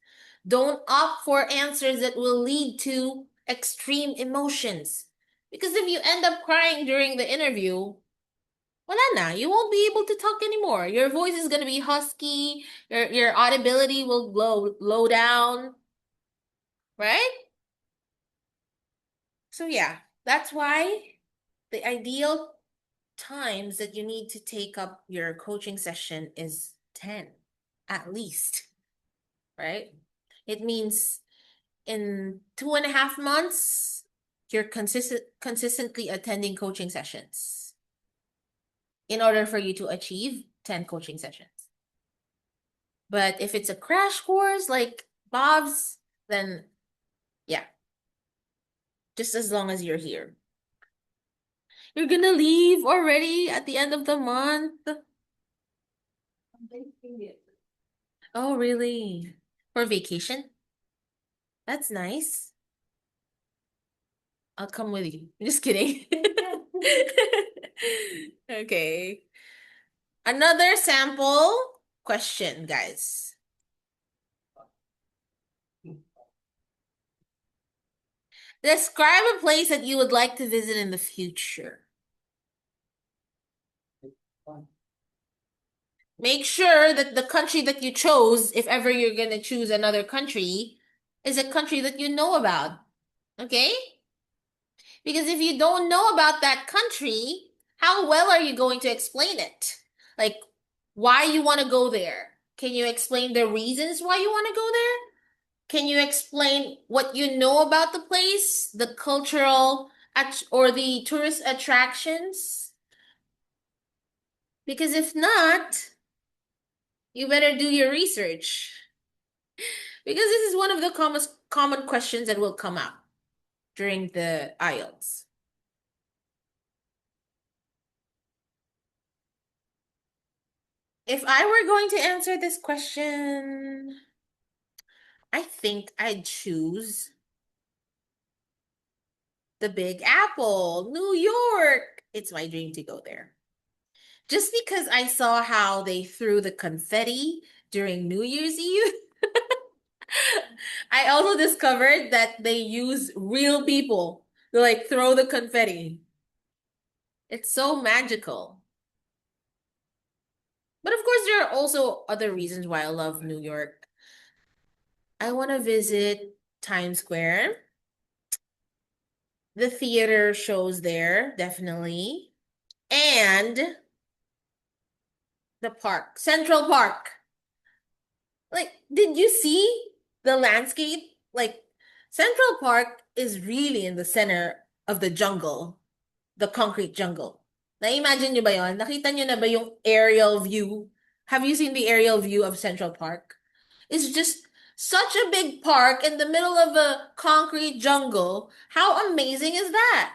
Don't opt for answers that will lead to extreme emotions. Because if you end up crying during the interview, wala na, you won't be able to talk anymore. Your voice is gonna be husky, your audibility will low down, right? So yeah, that's why the ideal times that you need to take up your coaching session is 10 at least, right? It means in 2.5 months, you're consistently attending coaching sessions in order for you to achieve 10 coaching sessions. But if it's a crash course like Bob's, then yeah, just as long as you're here. You're gonna leave already at the end of the month? Oh, really? For vacation? That's nice. I'll come with you. Just kidding. Okay. Another sample question, guys. Describe a place that you would like to visit in the future. Make sure that the country that you chose, if ever you're gonna choose another country, is a country that you know about. Okay? Because if you don't know about that country, how well are you going to explain it? Like, why you want to go there? Can you explain the reasons why you want to go there? Can you explain what you know about the place, the cultural or the tourist attractions? Because if not, you better do your research. Because this is one of the common questions that will come up during the IELTS. If I were going to answer this question, I think I'd choose the Big Apple, New York. It's my dream to go there. Just because I saw how they threw the confetti during New Year's Eve, I also discovered that they use real people to like throw the confetti. It's so magical. But of course, there are also other reasons why I love New York. I want to visit Times Square. The theater shows there, definitely. And the park, Central Park. Like, did you see the landscape? Like, Central Park is really in the center of the jungle, the concrete jungle. Na-imagine nyo ba yon? Nakita nyo na ba yung aerial view? Have you seen the aerial view of Central Park? It's just such a big park in the middle of a concrete jungle. How amazing is that?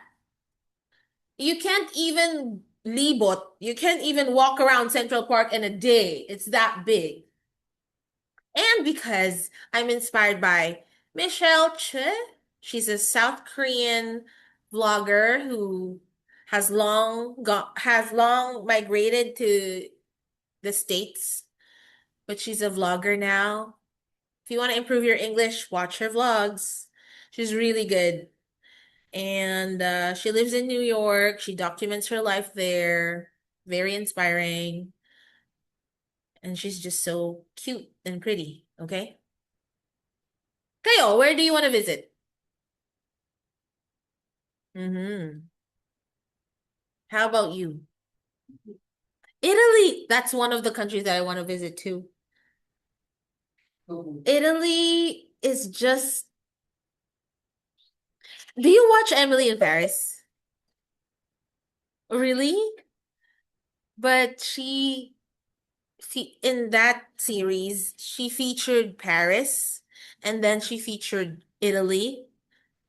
You can't even libot. You can't even walk around Central Park in a day. It's that big. And because I'm inspired by Michelle Che, she's a South Korean vlogger who has long migrated to the States, but she's a vlogger now. If you want to improve your English, watch her vlogs. She's really good. And she lives in New York. She documents her life there. Very inspiring. And she's just so cute and pretty, okay? Kayo, where do you want to visit? Mm-hmm. How about you? Italy. That's one of the countries that I want to visit too. Italy is just. Do you watch Emily in Paris? Really? But in that series, she featured Paris and then she featured Italy.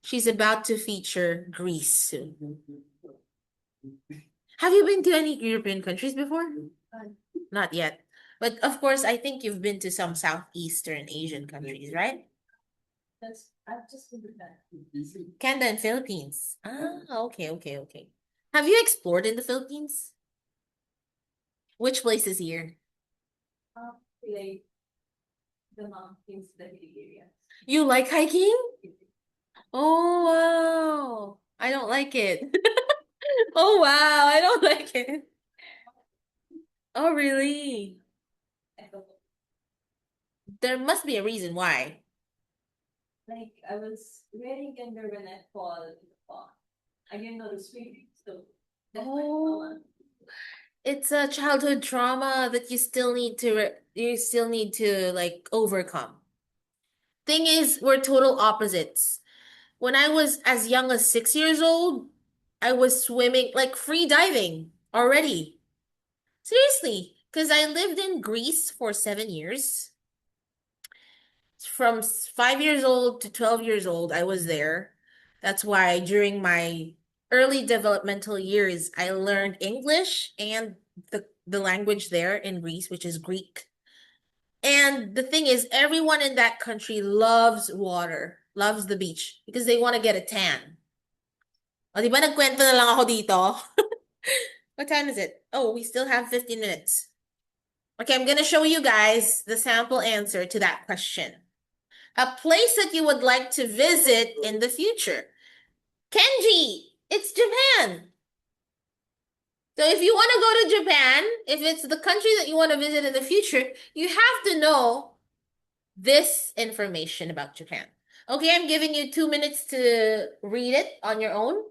She's about to feature Greece soon. Have you been to any European countries before? Not yet. But of course, I think you've been to some Southeastern Asian countries, right? I've just been to that. Canada and Philippines. Ah, okay, okay, okay. Have you explored in the Philippines? Which places here? Like the mountains, the hilly areas. You like hiking? Oh, wow. I don't like it. Oh, wow. I don't like it. Oh, really? I don't There must be a reason why. Like I was very younger when I fall in the pond. I didn't know the swimming, so that's my Oh, trauma. it's a childhood trauma that you still need to like overcome. Thing is, we're total opposites. When I was as young as 6 years old, I was swimming, like free diving already. Seriously, because I lived in Greece for 7 years. From 5 years old to 12 years old, I was there. That's why during my early developmental years, I learned English and the language there in Greece, which is Greek. And the thing is, everyone in that country loves water, loves the beach because they want to get a tan. O, di ba nagkwento na lang ako dito? What time is it? Oh, we still have 15 minutes. Okay, I'm gonna show you guys the sample answer to that question. A place that you would like to visit in the future. Kenji, it's Japan. So if you want to go to Japan, if it's the country that you want to visit in the future, you have to know this information about Japan. Okay, I'm giving you 2 minutes to read it on your own.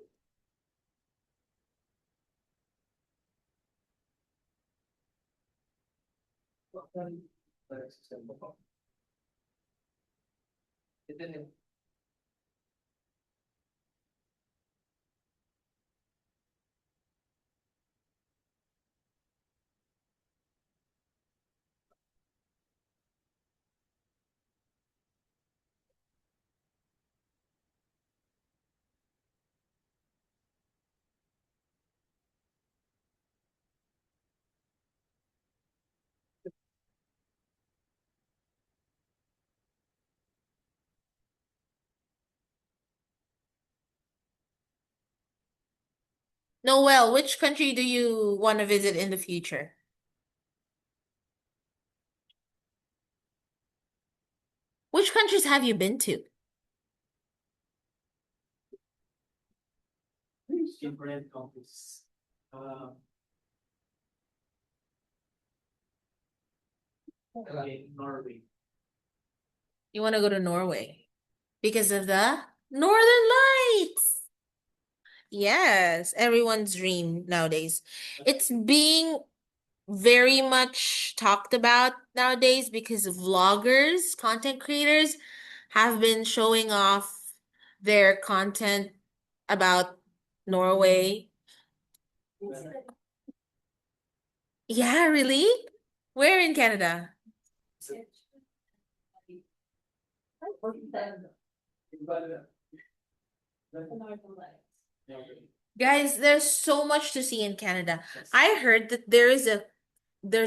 Noel, which country do you want to visit in the future? Which countries have you been to? Different countries. Norway. You want to go to Norway because of the Northern Lights. Yes, everyone's dream nowadays. It's being very much talked about nowadays because vloggers, content creators have been showing off their content about Norway. Yeah, really? Where in Canada? The Northern Lights. Guys, there's so much to see in Canada. I heard that there's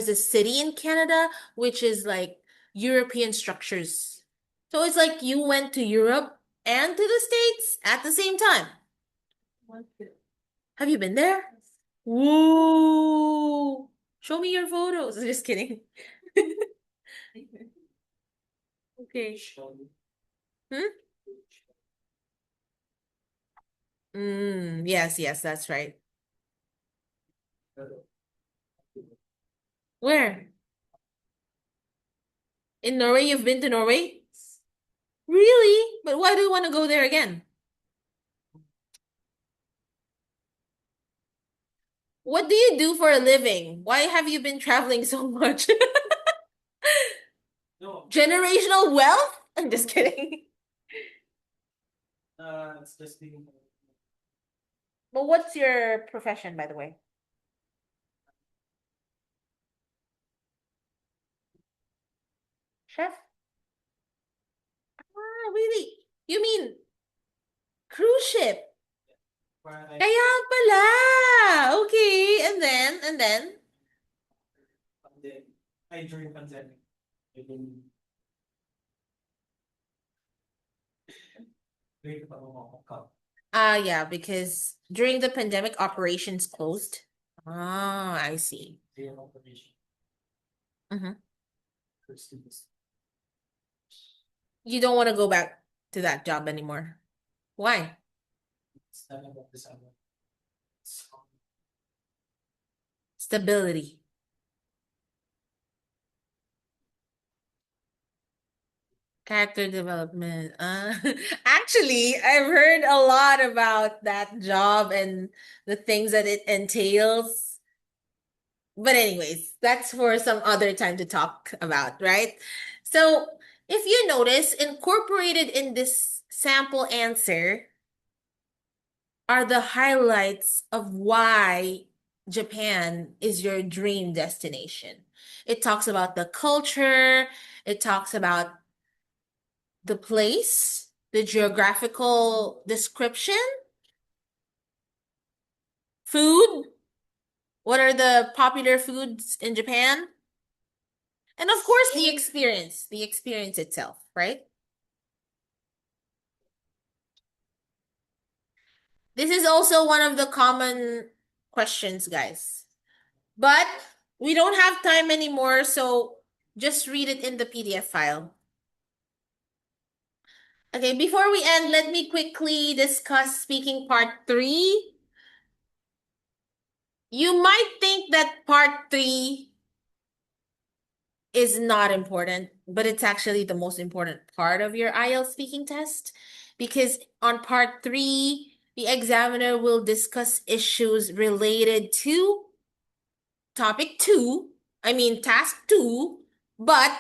a city in Canada which is like European structures. So it's like you went to Europe and to the States at the same time. Have you been there? Woo! Show me your photos. Just kidding. Okay. Hmm? Yes, yes, that's right. Where? In Norway? You've been to Norway? Really? But why do you want to go there again? What do you do for a living? Why have you been traveling so much? No, Generational wealth? I'm just kidding. it's just being. But what's your profession, by the way? Chef? Ah, really? You mean cruise ship? Kaya pala. Okay, and then. During pandemic, I didn't drink cup. Yeah, because during the pandemic, operations closed. Ah, I see. Operation. Mm-hmm. For students. You don't want to go back to that job anymore. Why? It's not about this other. Stability. Character development. Actually, I've heard a lot about that job and the things that it entails. But anyways, that's for some other time to talk about, right? So, if you notice, incorporated in this sample answer are the highlights of why Japan is your dream destination. It talks about the culture, it talks about the place, the geographical description, food. What are the popular foods in Japan? And of course, the experience itself, right? This is also one of the common questions, guys. But we don't have time anymore, so just read it in the PDF file. Okay, before we end, let me quickly discuss speaking part 3. You might think that part 3 is not important, but it's actually the most important part of your IELTS speaking test because on part 3, the examiner will discuss issues related to topic 2, task 2, but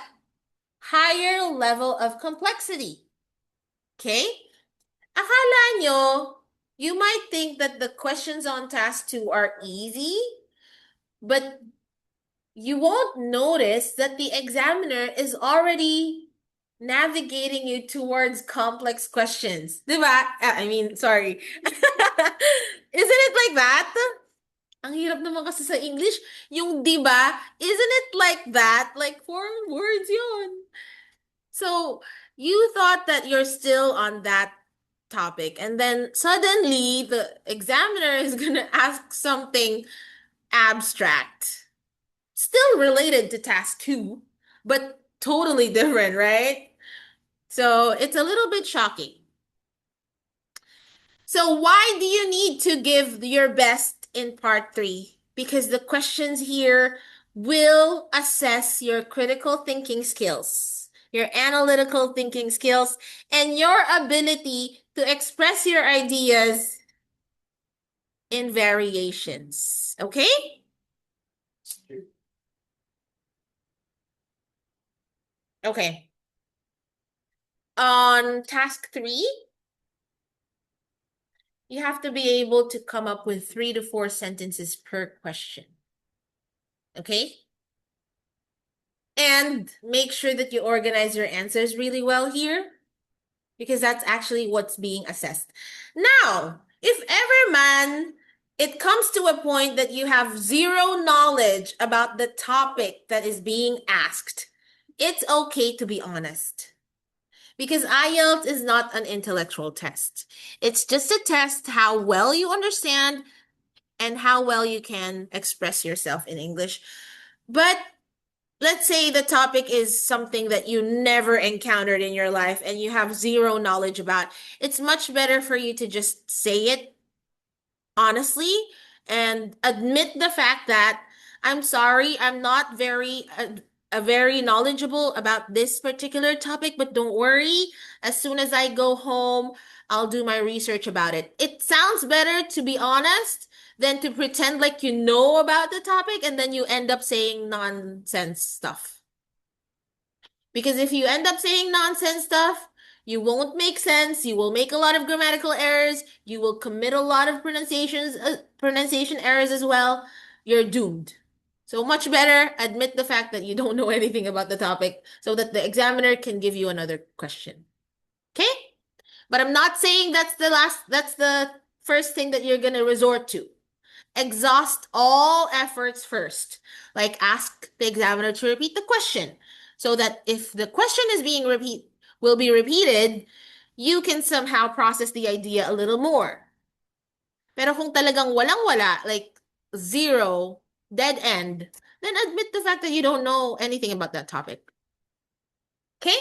higher level of complexity. Okay? Akala nyo, you might think that the questions on task 2 are easy, but you won't notice that the examiner is already navigating you towards complex questions. Diba? Sorry. Isn't it like that? Ang hirap naman kasi sa English, yung diba, isn't it like that? Like foreign words yun. So, you thought that you're still on that topic, and then suddenly the examiner is gonna ask something abstract. Still related to task 2, but totally different, right? So, it's a little bit shocking. So why do you need to give your best in part 3? Because the questions here will assess your critical thinking skills, your analytical thinking skills, and your ability to express your ideas in variations. Okay? Okay. On task 3, you have to be able to come up with 3 to 4 sentences per question. Okay? And make sure that you organize your answers really well here because that's actually what's being assessed. Now, if ever man it comes to a point that you have zero knowledge about the topic that is being asked, it's okay to be honest. Because IELTS is not an intellectual test. It's just a test how well you understand and how well you can express yourself in English. But let's say the topic is something that you never encountered in your life and you have zero knowledge about. It's much better for you to just say it honestly and admit the fact that I'm sorry, I'm not very knowledgeable about this particular topic, but don't worry, as soon as I go home, I'll do my research about it. It sounds better to be honest than to pretend like you know about the topic and then you end up saying nonsense stuff. Because if you end up saying nonsense stuff, you won't make sense. You will make a lot of grammatical errors. You will commit a lot of pronunciation errors as well. You're doomed. So much better admit the fact that you don't know anything about the topic so that the examiner can give you another question. Okay? But I'm not saying that's the first thing that you're going to resort to. Exhaust all efforts first. Like ask the examiner to repeat the question so that if the question will be repeated, you can somehow process the idea a little more. Pero kung talagang walang-wala, like zero, dead end, then admit the fact that you don't know anything about that topic. Okay?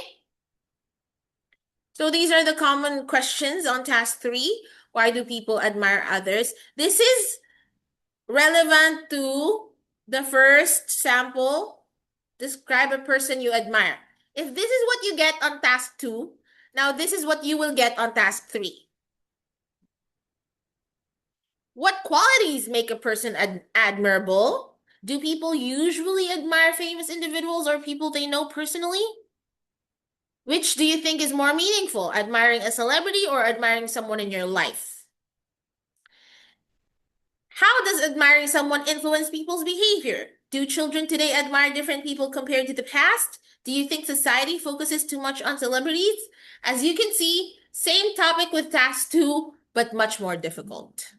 So these are the common questions on task 3. Why do people admire others? This is relevant to the first sample. Describe a person you admire. If this is what you get on task 2, now this is what you will get on task 3. What qualities make a person admirable? Do people usually admire famous individuals or people they know personally? Which do you think is more meaningful, admiring a celebrity or admiring someone in your life? How does admiring someone influence people's behavior? Do children today admire different people compared to the past? Do you think society focuses too much on celebrities? As you can see, same topic with task 2, but much more difficult.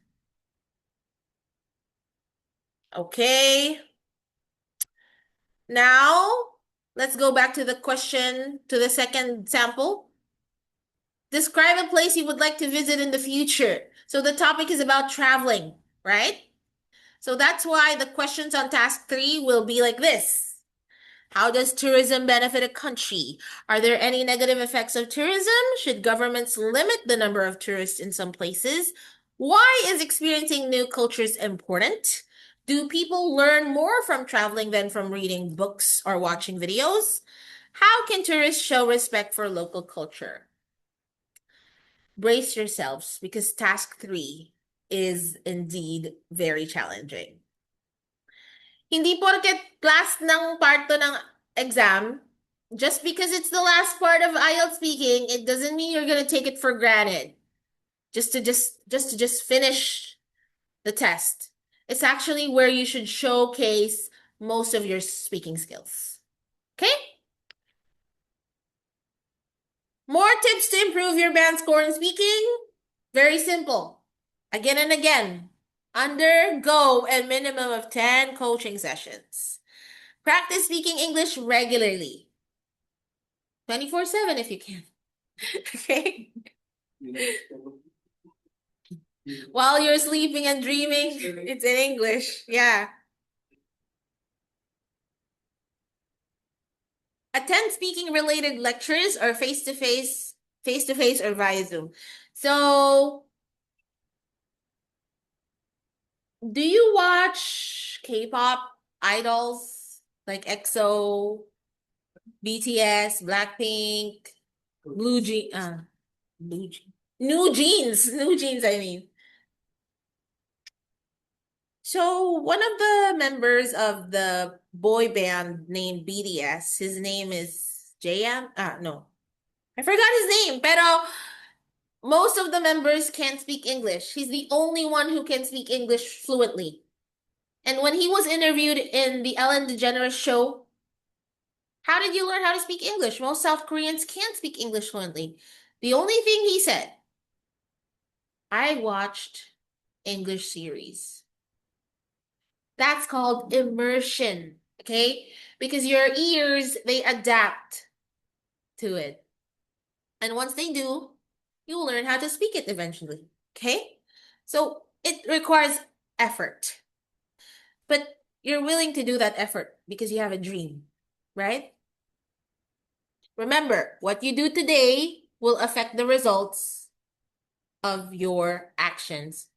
Okay. Now, let's go back to the question, to the second sample. Describe a place you would like to visit in the future. So the topic is about traveling, right? So that's why the questions on task 3 will be like this. How does tourism benefit a country? Are there any negative effects of tourism? Should governments limit the number of tourists in some places? Why is experiencing new cultures important? Do people learn more from traveling than from reading books or watching videos? How can tourists show respect for local culture? Brace yourselves because task 3 is indeed very challenging. Hindi porket last ng part to ng exam, just because it's the last part of IELTS speaking, it doesn't mean you're gonna take it for granted. Just to finish the test. It's actually where you should showcase most of your speaking skills. Okay? More tips to improve your band score in speaking? Very simple. Again and again. Undergo a minimum of 10 coaching sessions. Practice speaking English regularly. 24/7 if you can. Okay? While you're sleeping and dreaming, it's in English. Yeah. Attend speaking related lectures or face-to-face or via Zoom. So, do you watch K-pop idols like EXO, BTS, Blackpink, Blue Jean, New Jeans, I mean. So one of the members of the boy band named BTS, his name is JM. No, I forgot his name. Pero most of the members can't speak English. He's the only one who can speak English fluently. And when he was interviewed in the Ellen DeGeneres show, how did you learn how to speak English? Most South Koreans can't speak English fluently. The only thing he said, I watched English series. That's called immersion, okay? Because your ears, they adapt to it. And once they do, you will learn how to speak it eventually, okay? So it requires effort. But you're willing to do that effort because you have a dream, right? Remember, what you do today will affect the results of your actions.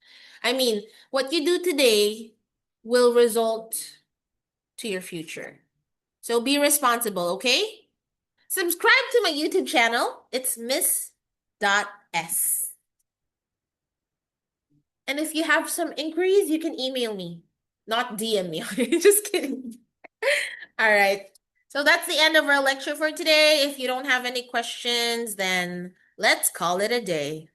I mean, what you do today will result to your future. So be responsible, okay? Subscribe to my YouTube channel. It's Miss.S. And if you have some inquiries, you can email me, not DM me. Just kidding. All right. So that's the end of our lecture for today. If you don't have any questions, then let's call it a day.